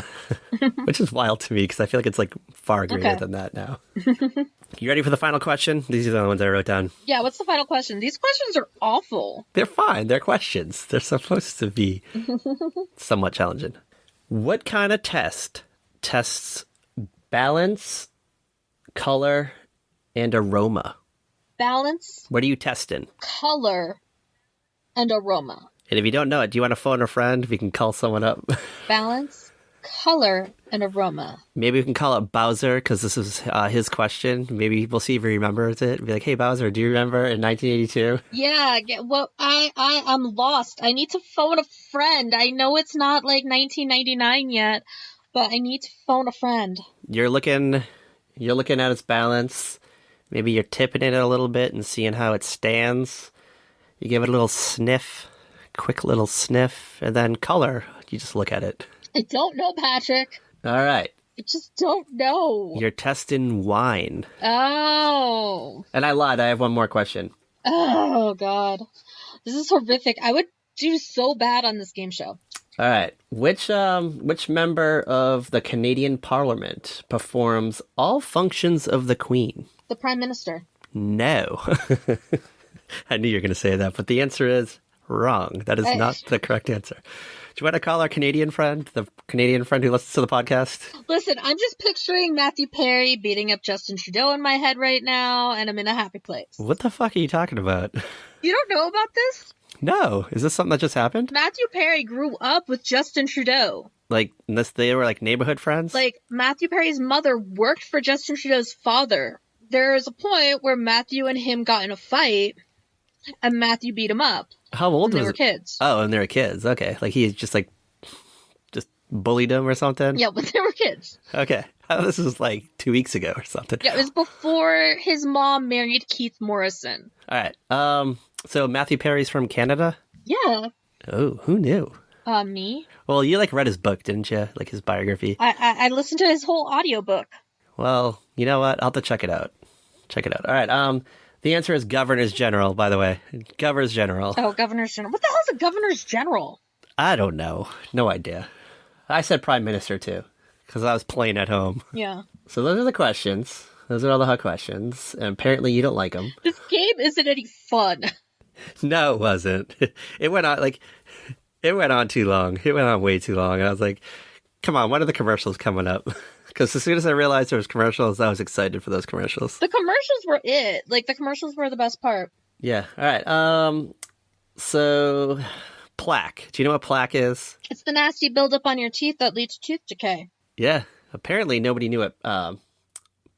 which is wild to me because I feel like it's like far greater than that now. You ready for the final question? These are the ones I wrote down. Yeah, what's the final question? These questions are awful. They're fine. They're questions. They're supposed to be somewhat challenging. What kind of test tests balance, color, and aroma? Balance. What are you testing? Color and aroma. And if you don't know it, do you want to phone a friend? We can call someone up. Balance, color, and aroma. Maybe we can call it Bowser, because this is his question. Maybe we'll see if he remembers it. Be like, hey, Bowser, do you remember in 1982? Yeah, well, I'm lost. I need to phone a friend. I know it's not like 1999 yet, but I need to phone a friend. You're looking at its balance. Maybe you're tipping it a little bit and seeing how it stands. You give it a little sniff. Quick little sniff, and then color. You just look at it. I don't know, Patrick. All right. I just don't know. You're testing wine. Oh. And I lied. I have one more question. Oh, God. This is horrific. I would do so bad on this game show. All right. Which member of the Canadian Parliament performs all functions of the Queen? The Prime Minister. No. I knew you were going to say that, but the answer is wrong. That is not the correct answer. Do you want to call our Canadian friend, the Canadian friend who listens to the podcast? Listen, I'm just picturing Matthew Perry beating up Justin Trudeau in my head right now, and I'm in a happy place. What the fuck are you talking about? You don't know about this? No. Is this something that just happened? Matthew Perry grew up with Justin Trudeau. Like, they were like neighborhood friends? Like, Matthew Perry's mother worked for Justin Trudeau's father. There is a point where Matthew and him got in a fight, and Matthew beat him up. How old was they were kids. Oh, and they were kids. Okay. Like he just bullied them or something? Yeah, but they were kids. Okay. This was like 2 weeks ago or something. Yeah, it was before his mom married Keith Morrison. All right. So Matthew Perry's from Canada? Yeah. Oh, who knew? Me. Well, you read his book, didn't you? Like his biography. I listened to his whole audiobook. Well, you know what? I'll have to check it out. All right. The answer is Governors General, by the way. Governors General. Oh, Governors General. What the hell is a Governors General? I don't know. No idea. I said Prime Minister, too, because I was playing at home. Yeah. So those are the questions. Those are all the hot questions. And apparently you don't like them. This game isn't any fun. No, it wasn't. It went on too long. It went on way too long. And I was like, come on, when are the commercials coming up? Because as soon as I realized there was commercials, I was excited for those commercials. The commercials were it. Like, the commercials were the best part. Yeah. All right. So, plaque. Do you know what plaque is? It's the nasty buildup on your teeth that leads to tooth decay. Yeah. Apparently, nobody knew what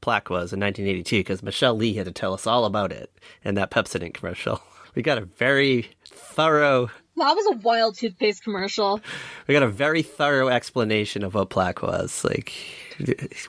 plaque was in 1982 because Michelle Lee had to tell us all about it in that Pepsodent commercial. We got a very thorough... That was a wild toothpaste commercial. We got a very thorough explanation of what plaque was. Like,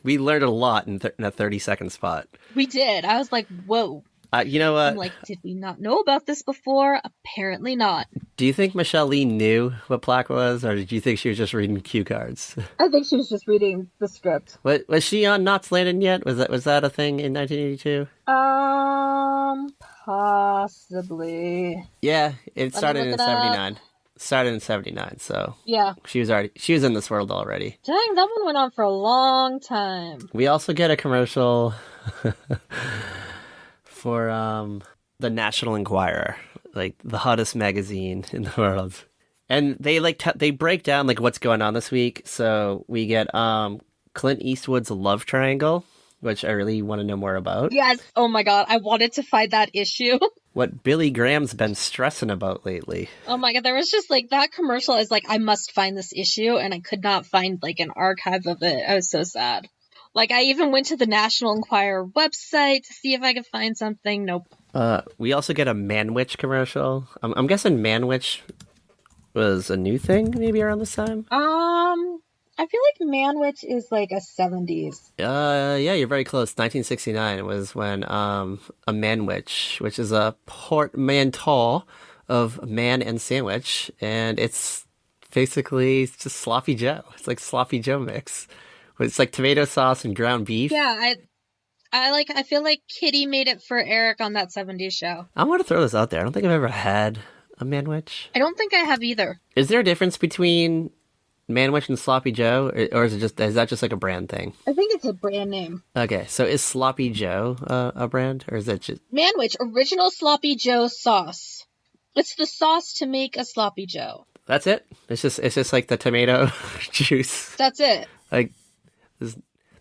we learned a lot in a 30-second spot. We did. I was like, whoa. You know what? I'm like, did we not know about this before? Apparently not. Do you think Michelle Lee knew what plaque was, or did you think she was just reading cue cards? I think she was just reading the script. Was she on Knots Landing yet? Was that a thing in 1982? Possibly. Yeah, it started in 79. Started in 79, so yeah, she was in this world already. Dang, that one went on for a long time. We also get a commercial for the National Enquirer, like the hottest magazine in the world, and they they break down like what's going on this week. So we get Clint Eastwood's love triangle, which I really want to know more about. Yes. Oh my god, I wanted to find that issue. What Billy Graham's been stressing about lately. Oh my god, there was just like that commercial is like, I must find this issue, and I could not find like an archive of it. I was so sad. Like, I even went to the National Enquirer website to see if I could find something. Nope. We also get a Man-Witch commercial. I'm guessing Man-Witch was a new thing maybe around this time? I feel like Man-Witch is like a 70s. Yeah, you're very close. 1969 was when a Man-Witch, which is a portmanteau of man and sandwich, and it's basically just Sloppy Joe. It's like Sloppy Joe mix. It's like tomato sauce and ground beef. Yeah, I feel like Kitty made it for Eric on that 70s show. I want to throw this out there. I don't think I've ever had a Man-Witch. I don't think I have either. Is there a difference between Man-Witch and Sloppy Joe, or is that just like a brand thing? I think it's a brand name. Okay, so is Sloppy Joe a brand, or is that just Man-Witch original Sloppy Joe sauce? It's the sauce to make a Sloppy Joe. That's it? It's just like the tomato juice. That's it. Like,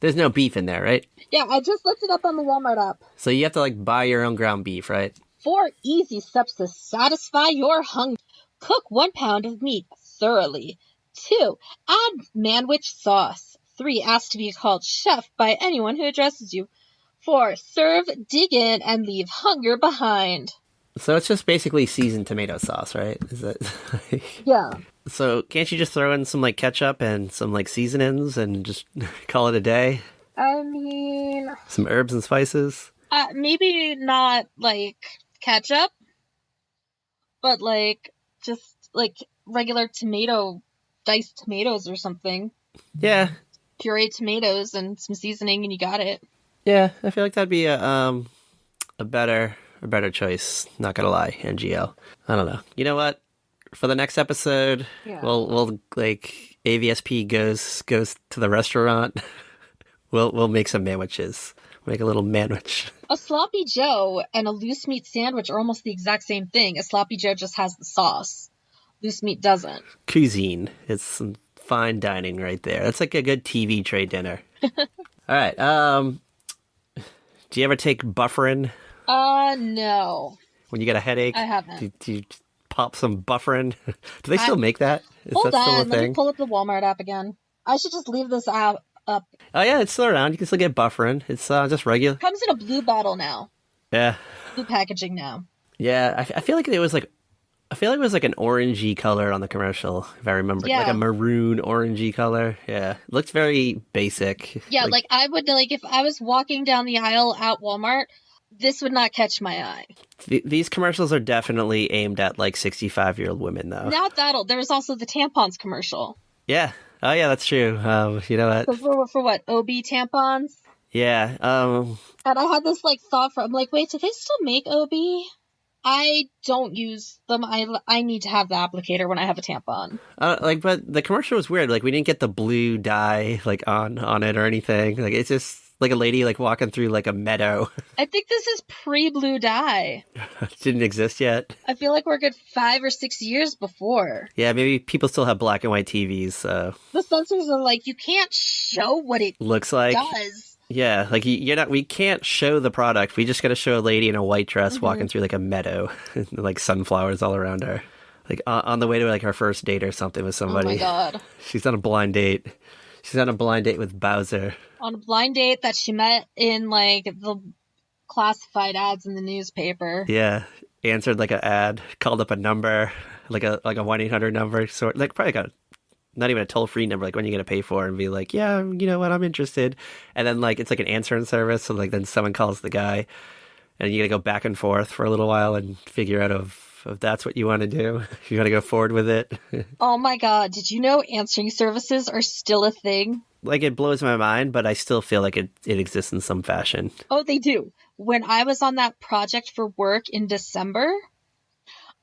there's no beef in there, right? Yeah, I just looked it up on the Walmart app. So you have to like buy your own ground beef, right? 4 easy steps to satisfy your hunger. Cook 1 pound of meat thoroughly. 2. Add Man-Witch sauce. 3. Ask to be called chef by anyone who addresses you. 4. Serve, dig in, and leave hunger behind. So it's just basically seasoned tomato sauce, right? Is that? Yeah. So can't you just throw in some like ketchup and some like seasonings and just call it a day? I mean, some herbs and spices? Maybe not like ketchup, but like just like regular diced tomatoes or something. Yeah. Pureed tomatoes and some seasoning and you got it. Yeah, I feel like that'd be a better choice, not gonna lie, NGL. I don't know. You know what? For the next episode, yeah. we'll like AVSP goes to the restaurant. We'll make some manwiches. Make a little manwich. A Sloppy Joe and a loose meat sandwich are almost the exact same thing. A Sloppy Joe just has the sauce. Loose meat doesn't. Cuisine. It's some fine dining right there. That's like a good TV tray dinner. All right. Do you ever take Bufferin? No. When you get a headache? I haven't. Do you pop some Bufferin? Do they still make that? Is hold that still on, a thing? let me pull up the Walmart app again. I should just leave this app up. Oh yeah, it's still around. You can still get Bufferin. It's just regular. It comes in a blue bottle now. Yeah. Blue packaging now. Yeah, I feel like it was like an orangey color on the commercial, if I remember. Yeah. Like a maroon orangey color. Yeah. It looked very basic. Yeah, like I would, like, if I was walking down the aisle at Walmart, this would not catch my eye. These commercials are definitely aimed at, like, 65-year-old women, though. Not that old. There was also the tampons commercial. Yeah. Oh, yeah, that's true. You know what? So for what? OB tampons? Yeah. And I had this, like, thought I'm like, wait, do they still make OB? I don't use them. I need to have the applicator when I have a tampon. But the commercial was weird. Like, we didn't get the blue dye, like, on it or anything. Like, it's just like a lady, like, walking through, like, a meadow. I think this is pre-blue dye. Didn't exist yet. I feel like we're a good 5 or 6 years before. Yeah, maybe people still have black and white TVs, so. The censors are like, you can't show what it looks like. Does. Yeah, like we can't show the product. We just got to show a lady in a white dress walking through like a meadow, like sunflowers all around her, like on the way to like her first date or something with somebody. Oh my god! She's on a blind date. She's on a blind date with Bowser. On a blind date that she met in, like, the classified ads in the newspaper. Yeah. Answered like an ad, called up a number, like a 1-800 number, sort like probably got not even a toll-free number, like when you're gonna pay for it, and be like, yeah, you know what, I'm interested. And then like it's like an answering service, so like then someone calls the guy, and you gotta go back and forth for a little while and figure out if that's what you want to do. If you want to go forward with it. Oh my god, did you know answering services are still a thing? Like, it blows my mind, but I still feel like it exists in some fashion. Oh, they do. When I was on that project for work in December,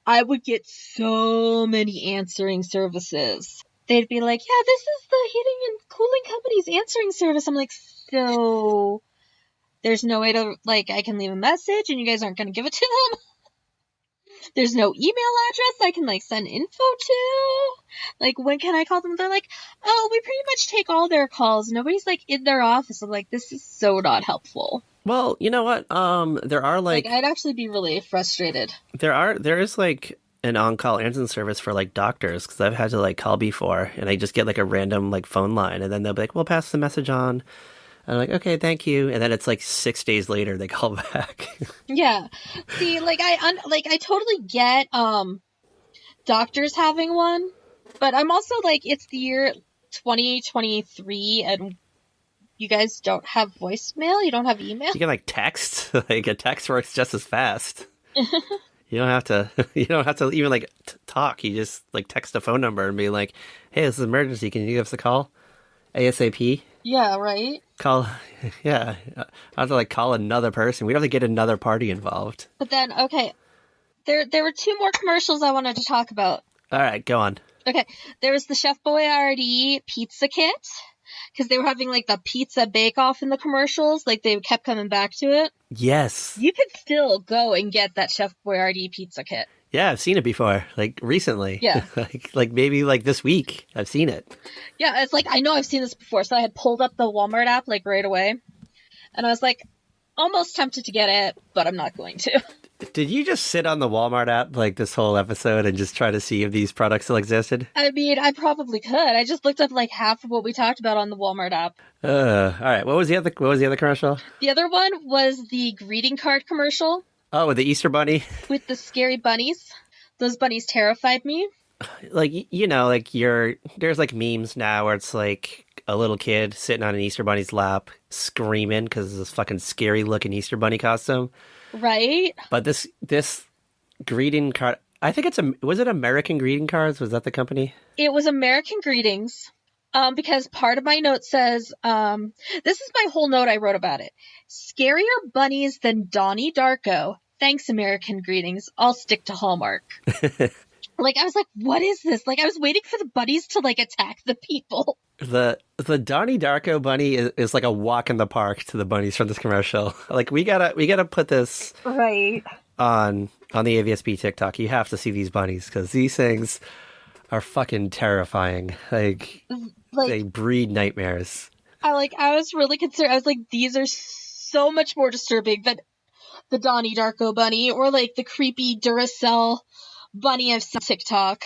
I would get so many answering services. They'd be like, yeah, this is the heating and cooling company's answering service. I'm like, so there's no way to, like, I can leave a message and you guys aren't going to give it to them? There's no email address I can, like, send info to? Like, when can I call them? They're like, oh, we pretty much take all their calls. Nobody's, like, in their office. I'm like, this is so not helpful. Well, you know what? There are, like... I'd actually be really frustrated. There is, like, an on-call answering service for, like, doctors, because I've had to, like, call before, and I just get, like, a random, like, phone line, and then they'll be like, we'll pass the message on. And I'm like, okay, thank you. And then it's like 6 days later they call back. Yeah. See, like I totally get doctors having one, but I'm also like, it's the year 2023 and you guys don't have voicemail, you don't have email. You can like text. Like a text works just as fast. You don't have to even like talk. You just like text a phone number and be like, hey, this is an emergency. Can you give us a call? ASAP. Yeah, right? Yeah. I have to, like, call another person. We have to get another party involved. But then, okay, there were 2 more commercials I wanted to talk about. All right, go on. Okay, there was the Chef Boyardee pizza kit, because they were having, like, the pizza bake-off in the commercials. Like, they kept coming back to it. Yes. You could still go and get that Chef Boyardee pizza kit. Yeah, I've seen it before, like, recently. Yeah. like maybe, like, this week. I've seen it. Yeah, it's like, I know I've seen this before, so I had pulled up the Walmart app, like, right away. And I was, like, almost tempted to get it, but I'm not going to. Did you just sit on the Walmart app, like, this whole episode and just try to see if these products still existed? I mean, I probably could. I just looked up, like, half of what we talked about on the Walmart app. All right, what was the other commercial? The other one was the greeting card commercial. Oh, with the Easter Bunny? With the scary bunnies. Those bunnies terrified me. Like, you know, like there's like memes now where it's like a little kid sitting on an Easter Bunny's lap screaming because of this fucking scary looking Easter Bunny costume. Right? But this greeting card, I think was it American Greeting Cards? Was that the company? It was American Greetings. Because part of my note says, this is my whole note I wrote about it. Scarier bunnies than Donnie Darko. Thanks, American Greetings. I'll stick to Hallmark. Like, I was like, what is this? Like, I was waiting for the bunnies to, like, attack the people. The Donnie Darko bunny is like a walk in the park to the bunnies from this commercial. Like, we gotta put this right on the AVSB TikTok. You have to see these bunnies because these things are fucking terrifying. Like they breed nightmares. I was really concerned. I was like, these are so much more disturbing than the Donnie Darko bunny or like the creepy Duracell bunny I've seen on TikTok.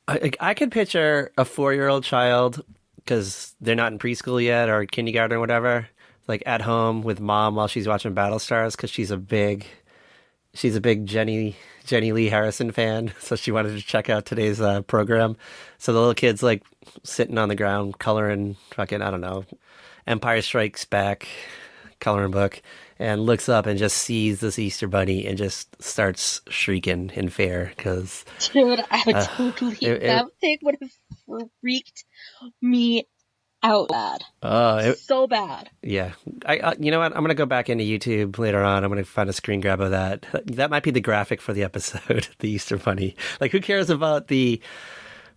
I could picture a 4-year-old child, because they're not in preschool yet or kindergarten or whatever, like at home with mom while she's watching Battlestars, because she's a big Jenny Lee Harrison fan, so she wanted to check out today's program. So the little kid's like sitting on the ground coloring fucking, I don't know, Empire Strikes Back coloring book, and looks up and just sees this Easter bunny and just starts shrieking in fear because... Dude, I would totally... that thing would have freaked me out bad. So bad. Yeah. You know what? I'm going to go back into YouTube later on. I'm going to find a screen grab of that. That might be the graphic for the episode, the Easter bunny. Like, who cares about the,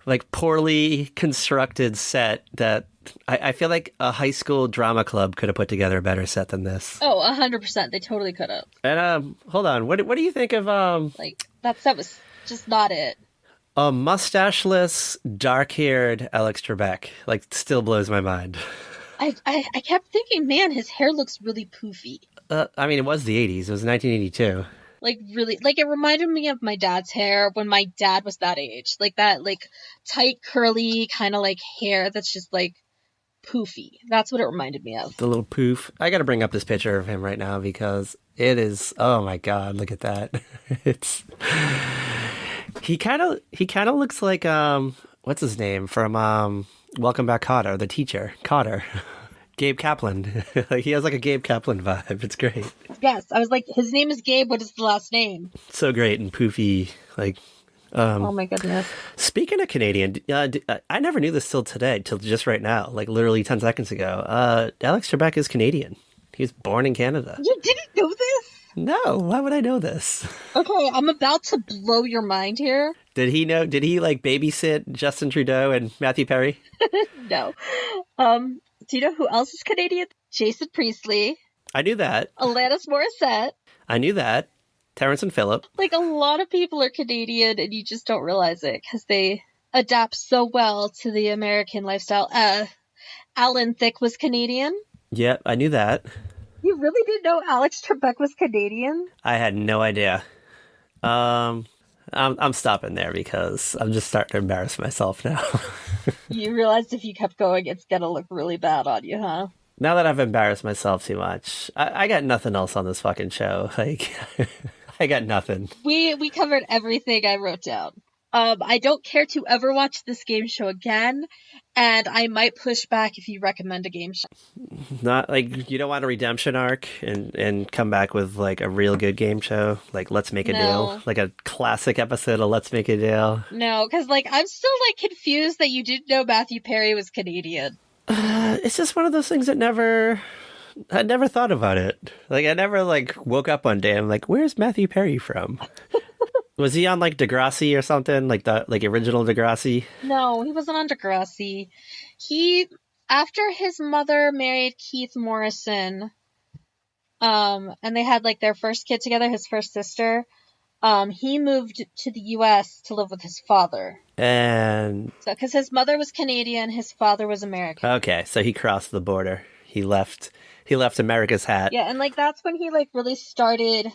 like, poorly constructed set that... I feel like a high school drama club could have put together a better set than this. Oh, 100%. They totally could have. And hold on, what do you think of like that set was just not it. A mustacheless, dark-haired Alex Trebek? Like, still blows my mind. I kept thinking, man, his hair looks really poofy. I mean, it was the 80s. It was 1982. Like, really, like, it reminded me of my dad's hair when my dad was that age. Like, that, like, tight, curly, kind of, like, hair that's just, like, poofy. That's what it reminded me of. The little poof. I got to bring up this picture of him right now because it is. Oh my god! Look at that. It's. He kind of looks like what's his name from Welcome Back, Kotter, the teacher Kotter. Gabe Kaplan. He has like a Gabe Kaplan vibe. It's great. Yes, I was like, his name is Gabe. What is the last name? So great and poofy. Like, oh my goodness. Speaking of Canadian, I never knew this till today, till just right now, like literally 10 seconds ago. Alex Trebek is Canadian. He was born in Canada. You didn't know this? No, why would I know this? Okay, I'm about to blow your mind here. Did he know? Did he like babysit Justin Trudeau and Matthew Perry? No. Do you know who else is Canadian? Jason Priestley. I knew that. Alanis Morissette. I knew that. Terrence and Phillip. Like, a lot of people are Canadian, and you just don't realize it, because they adapt so well to the American lifestyle. Alan Thicke was Canadian. Yep, I knew that. You really didn't know Alex Trebek was Canadian? I had no idea. I'm stopping there because I'm just starting to embarrass myself now. You realized if you kept going, it's gonna look really bad on you, huh? Now that I've embarrassed myself too much, I got nothing else on this fucking show. Like, I got nothing. We covered everything I wrote down. I don't care to ever watch this game show again, and I might push back if you recommend a game show. Not like you don't want a redemption arc and come back with like a real good game show, like Let's Make a Deal, like a classic episode of Let's Make a Deal. No, because like I'm still like confused that you didn't know Matthew Perry was Canadian. It's just one of those things that I never thought about it. Like I never like woke up one day and I'm like, where's Matthew Perry from? Was he on like Degrassi or something? Like the original Degrassi? No, he wasn't on Degrassi. After his mother married Keith Morrison, and they had like their first kid together, his first sister, he moved to the U.S. to live with his father. And so, because his mother was Canadian, his father was American. Okay, so he crossed the border. He left America's hat. Yeah, and like that's when he like really started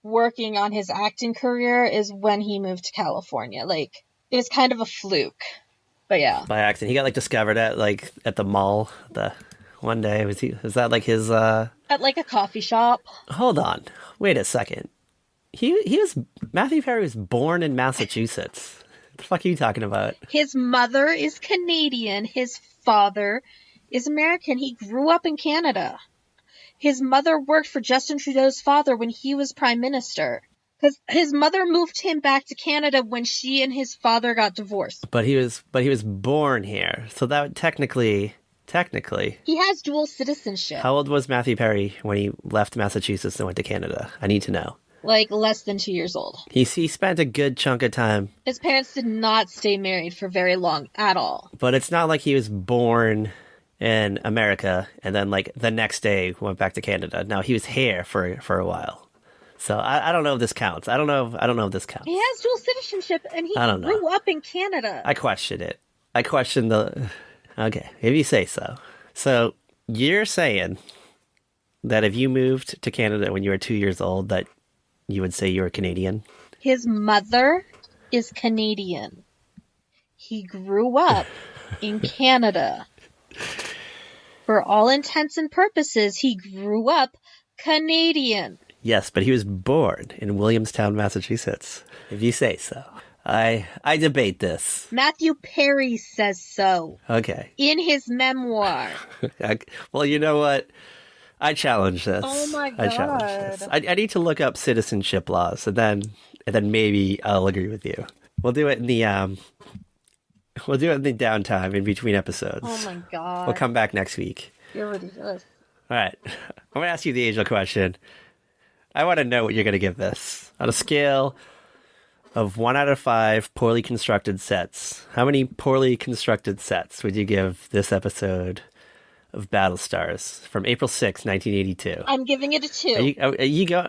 working on his acting career, is when he moved to California. Like, it was kind of a fluke, but yeah. By accident, he got like discovered at the mall the one day. Was that like his at like a coffee shop? Hold on, wait a second. Matthew Perry was born in Massachusetts. What the fuck are you talking about? His mother is Canadian. His father is American. He grew up in Canada. His mother worked for Justin Trudeau's father when he was prime minister. Because his mother moved him back to Canada when she and his father got divorced. But he was born here, so that technically, he has dual citizenship. How old was Matthew Perry when he left Massachusetts and went to Canada? I need to know. Like less than 2 years old. He spent a good chunk of time. His parents did not stay married for very long at all. But it's not like he was born in America and then like the next day went back to Canada. No, he was here for a while. So I don't know if this counts. I don't know if this counts. He has dual citizenship and he grew up in Canada. I question it. I question okay, if you say so. So you're saying that if you moved to Canada when you were 2 years old that you would say you were Canadian? His mother is Canadian. He grew up in Canada. For all intents and purposes, he grew up Canadian. Yes, but he was born in Williamstown, Massachusetts, if you say so. I debate this. Matthew Perry says so. Okay. In his memoir. Well, you know what? I challenge this. Oh my god. I challenge this. I need to look up citizenship laws, and then maybe I'll agree with you. We'll do it in the downtime in between episodes. Oh my god. We'll come back next week. You're ridiculous. All right. I'm going to ask you the age-old question. I want to know what you're going to give this. On a scale of 1 out of 5 poorly constructed sets, how many poorly constructed sets would you give this episode of Battlestars from April 6, 1982? I'm giving it a 2.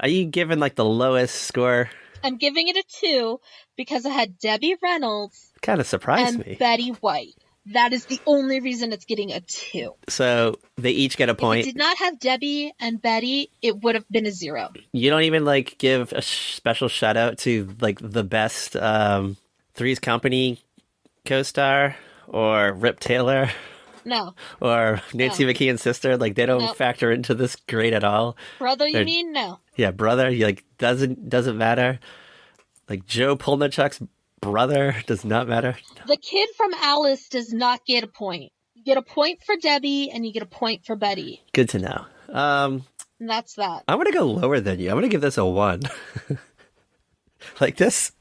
Are you giving like the lowest score? I'm giving it a 2 because it had Debbie Reynolds Kind of surprised and me. Betty White. That is the only reason it's getting a 2. So they each get a point. If it did not have Debbie and Betty, it would have been a 0. You don't even like give a special shout out to like the best Three's Company co-star or Rip Taylor? No. or Nancy No. McKeon's sister. Like they don't Nope. factor into this grade at all. Brother, you They're- mean? No. Yeah, brother. Like doesn't matter. Like Joe Polnichuk's brother does not matter. The kid from Alice does not get a point. You get a point for Debbie, and you get a point for Betty. Good to know. And that's that. I'm gonna go lower than you. I'm gonna give this a 1. Like this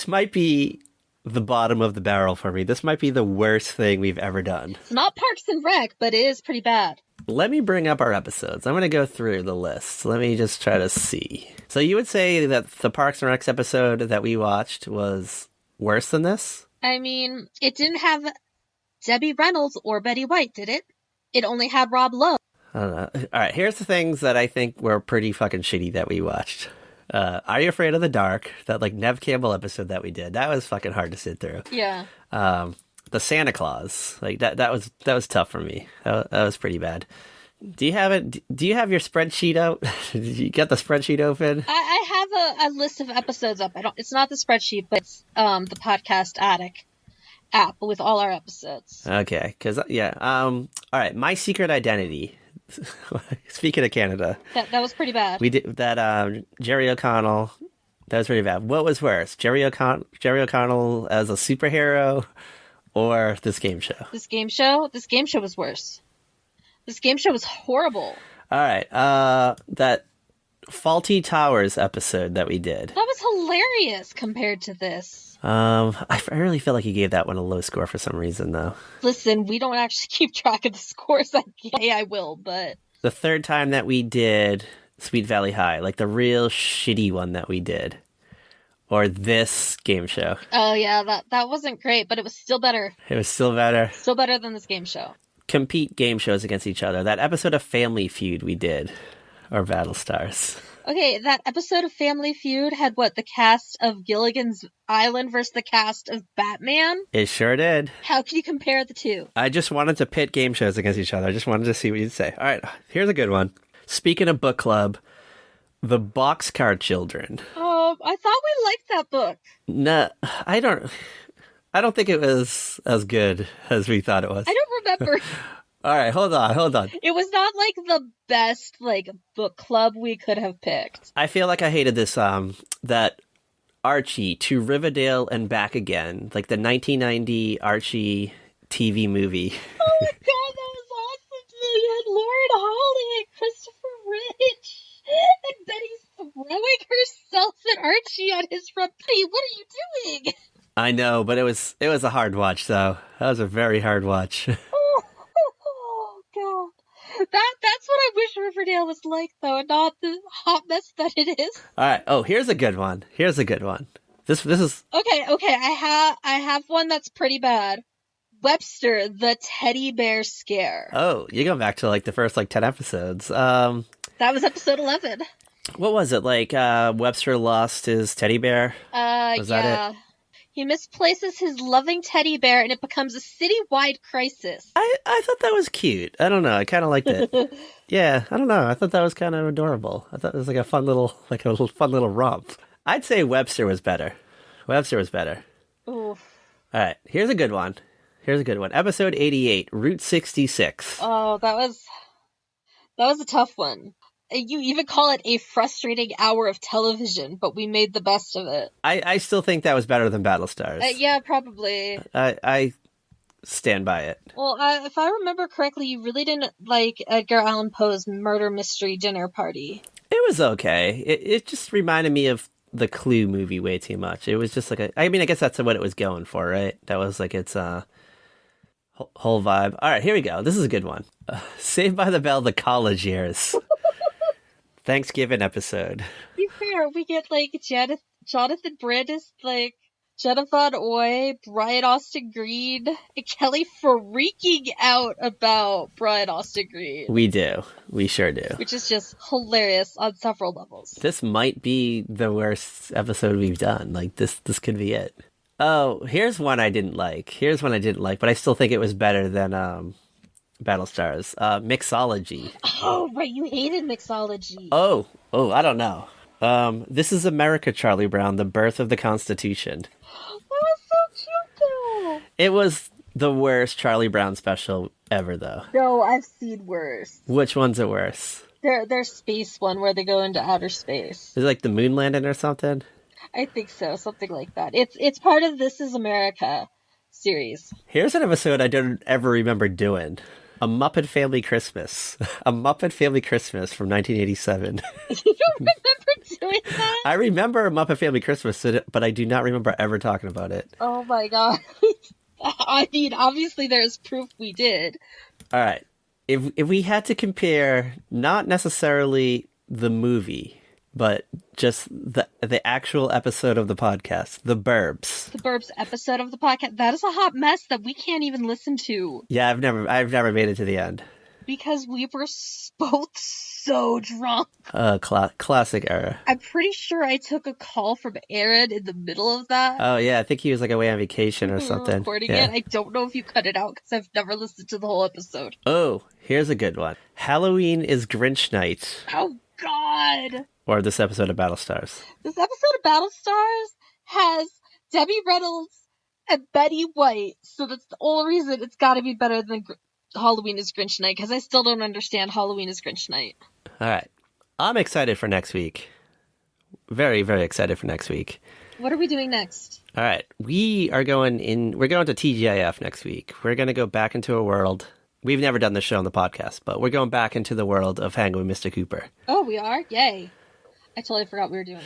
might be the bottom of the barrel for me. This might be the worst thing we've ever done. It's not Parks and Rec, but it is pretty bad. Let me bring up our episodes. I'm going to go through the list. Let me just try to see. So you would say that the Parks and Recs episode that we watched was worse than this? I mean, it didn't have Debbie Reynolds or Betty White, did it? It only had Rob Lowe. I don't know. All right, here's the things that I think were pretty fucking shitty that we watched. Are You Afraid of the Dark? That like Nev Campbell episode that we did. That was fucking hard to sit through. Yeah. The Santa Claus, like that was tough for me. That was pretty bad. Do you have it? Do you have your spreadsheet out? Did you get the spreadsheet open? I have a list of episodes up. It's not the spreadsheet, but it's the Podcast Attic app with all our episodes. Okay, because all right. My Secret Identity. Speaking of Canada, That was pretty bad. we did that. Jerry O'Connell. That was pretty bad. What was worse, Jerry O'Connell as a superhero, or this game show? This game show was worse. This game show was horrible. All right. That Faulty Towers episode that we did. That was hilarious compared to this. I really feel like you gave that one a low score for some reason, though. Listen, we don't actually keep track of the scores. I will, but The third time that we did Sweet Valley High, like the real shitty one that we did, or this game show. oh yeah, that wasn't great, but it was still better. It was still better. Still better than this game show. Compete game shows against each other. That episode of Family Feud we did, or Battlestars. Okay, that episode of Family Feud had the cast of Gilligan's Island versus the cast of Batman? It sure did. How can you compare the two? I just wanted to pit game shows against each other. I just wanted to see what you'd say. All right, here's a good one. Speaking of book club, The Boxcar Children. Oh, I thought we liked that book. No, I don't think it was as good as we thought it was. I don't remember. All right, hold on. It was not the best book club we could have picked. I feel like I hated this that Archie to Riverdale and Back Again, like the 1990 Archie TV movie. Oh my god, that was awesome! You had Lauren Holly and Christopher Rich, and Betty's throwing herself at Archie on his front. Betty, what are you doing? I know, but it was a hard watch, though. That was a very hard watch. Oh god. That's what I wish Riverdale was like, though, and not the hot mess that it is. All right. Oh, here's a good one. This is Okay. I have one that's pretty bad. Webster, the teddy bear scare. oh, you go back to the first 10 episodes. That was episode 11. What was it like? Webster lost his teddy bear. Was that yeah. He misplaces his loving teddy bear, and it becomes a citywide crisis. I thought that was cute. I don't know. I kind of liked it. Yeah, I don't know. I thought that was kind of adorable. I thought it was a fun little fun little romp. I'd say Webster was better. Oof. All right, here's a good one. Episode 88, Route 66. Oh, that was a tough one. You even call it a frustrating hour of television, but we made the best of it. I still think that was better than Battlestars. Yeah, probably. I stand by it. Well, if I remember correctly, you really didn't like Edgar Allan Poe's murder mystery dinner party. It was okay. It just reminded me of the Clue movie way too much. It was just I guess that's what it was going for, right? That was its whole vibe. All right, here we go. This is a good one. Saved by the Bell, the college years. Thanksgiving episode. To be fair, we get Jonathan Brandis, Jenna Von Oy, Brian Austin Green, and Kelly freaking out about Brian Austin Green. We do. We sure do. Which is just hilarious on several levels. This might be the worst episode we've done. This could be it. Oh, here's one I didn't like. But I still think it was better than Battlestars. Mixology. Oh, right, you hated Mixology. Oh, I don't know. This is America, Charlie Brown, the birth of the Constitution. That was so cute, though. It was the worst Charlie Brown special ever, though. No, I've seen worse. Which one's the worst? Their space one where they go into outer space. Is it like the moon landing or something? I think so, something like that. It's part of This Is America series. Here's an episode I don't ever remember doing. A Muppet Family Christmas. A Muppet Family Christmas from 1987. You don't remember doing that? I remember A Muppet Family Christmas, but I do not remember ever talking about it. Oh my god. I mean, obviously there's proof we did. All right. If we had to compare not necessarily the movie, but just the actual episode of the podcast, The Burbs. The Burbs episode of the podcast, that is a hot mess that we can't even listen to. Yeah, I've never made it to the end. Because we were both so drunk. Classic era. I'm pretty sure I took a call from Aaron in the middle of that. Oh yeah, I think he was like away on vacation or something. Recording yeah. it. I don't know if you cut it out because I've never listened to the whole episode. Oh, here's a good one. Halloween is Grinch Night. Oh God. Or this episode of Battlestars. This episode of Battlestars has Debbie Reynolds and Betty White, so that's the only reason it's got to be better than Halloween is Grinch Night, because I still don't understand Halloween is Grinch Night. All right. I'm excited for next week. Very, very excited for next week. What are we doing next? All right. We're going to TGIF next week. We're going to go back into a world. We've never done this show on the podcast, but we're going back into the world of Hanging with Mr. Cooper. Oh, we are? Yay. I totally forgot we were doing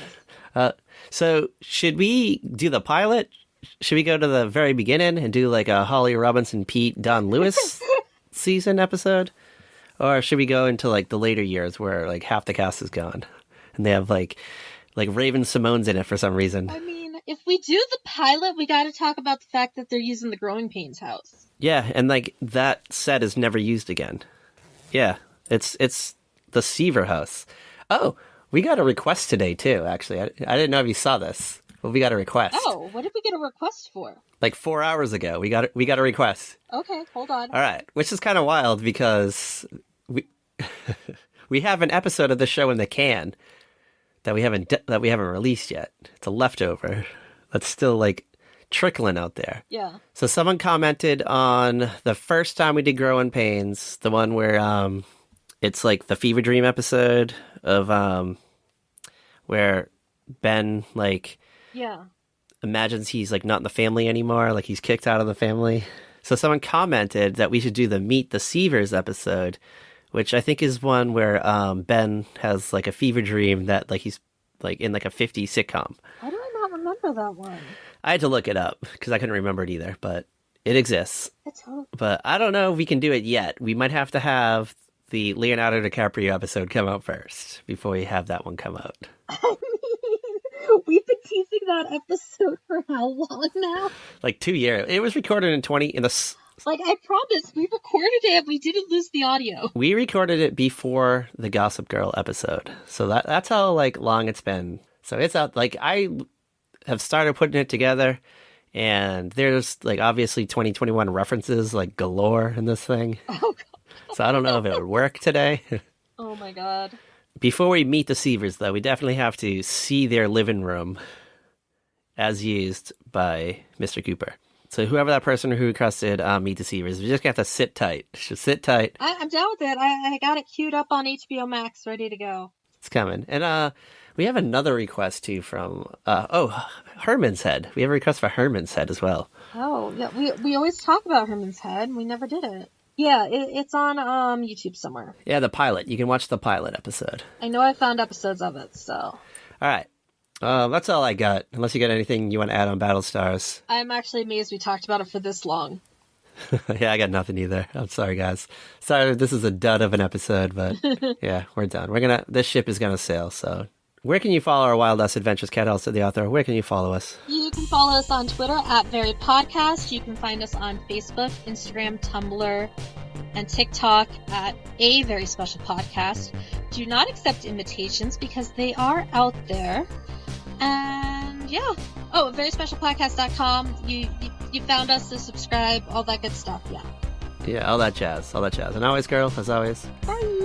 this. So should we do the pilot? Should we go to the very beginning and do like a Holly Robinson, Pete, Don Lewis season episode? Or should we go into like the later years where like half the cast is gone and they have like Raven Simone's in it for some reason? I mean, if we do the pilot, we got to talk about the fact that they're using the Growing Pains house. Yeah, and like that set is never used again. Yeah, it's the Seaver house. Oh, we got a request today too. Actually, I didn't know if you saw this, but we got a request. Oh, what did we get a request for? Like 4 hours ago, we got a request. Okay, hold on. All right, which is kind of wild because we have an episode of the show in the can that we haven't released yet. It's a leftover that's still like trickling out there. Yeah. So someone commented on the first time we did Growing Pains, the one where it's like the Fever Dream episode of where Ben like imagines he's like not in the family anymore, like he's kicked out of the family. So someone commented that we should do the Meet the Seavers episode, which I think is one where Ben has like a fever dream that like he's like in like a 50s sitcom. Why do I not remember that one? I had to look it up because I couldn't remember it either, but it exists. But I don't know if we can do it yet. We might have to have the Leonardo DiCaprio episode come out first before we have that one come out. I mean, we've been teasing that episode for how long now? Like 2 years. It was recorded Like, I promise, we recorded it, we didn't lose the audio. We recorded it before the Gossip Girl episode. So that's how, like, long it's been. So it's out, like, I have started putting it together, and there's, like, obviously 2021 references, like, galore in this thing. Oh, God. So I don't know if it would work today. Oh, my God. Before we meet the Seavers, though, we definitely have to see their living room as used by Mr. Cooper. So whoever that person who requested Meet the Seavers, we just have to sit tight. Just sit tight. I'm down with it. I got it queued up on HBO Max, ready to go. It's coming. And we have another request, too, from... Herman's Head. We have a request for Herman's Head as well. Oh, yeah. We always talk about Herman's Head. We never did it. Yeah, it's on YouTube somewhere. Yeah, the pilot. You can watch the pilot episode. I know I found episodes of it, so... All right. That's all I got. Unless you got anything you want to add on Battlestars. I'm actually amazed we talked about it for this long. Yeah, I got nothing either. I'm sorry, guys. Sorry, this is a dud of an episode, but yeah, we're done. This ship is gonna sail. So, where can you follow our Wild Ass Adventures? Cat Elsa, the author. Where can you follow us? You can follow us on Twitter at Very Podcast. You can find us on Facebook, Instagram, Tumblr, and TikTok at A Very Special Podcast. Do not accept invitations because they are out there. And yeah. Oh, veryspecialpodcast.com. You found us to subscribe, all that good stuff. Yeah. Yeah, all that jazz. And always, girl, as always. Bye.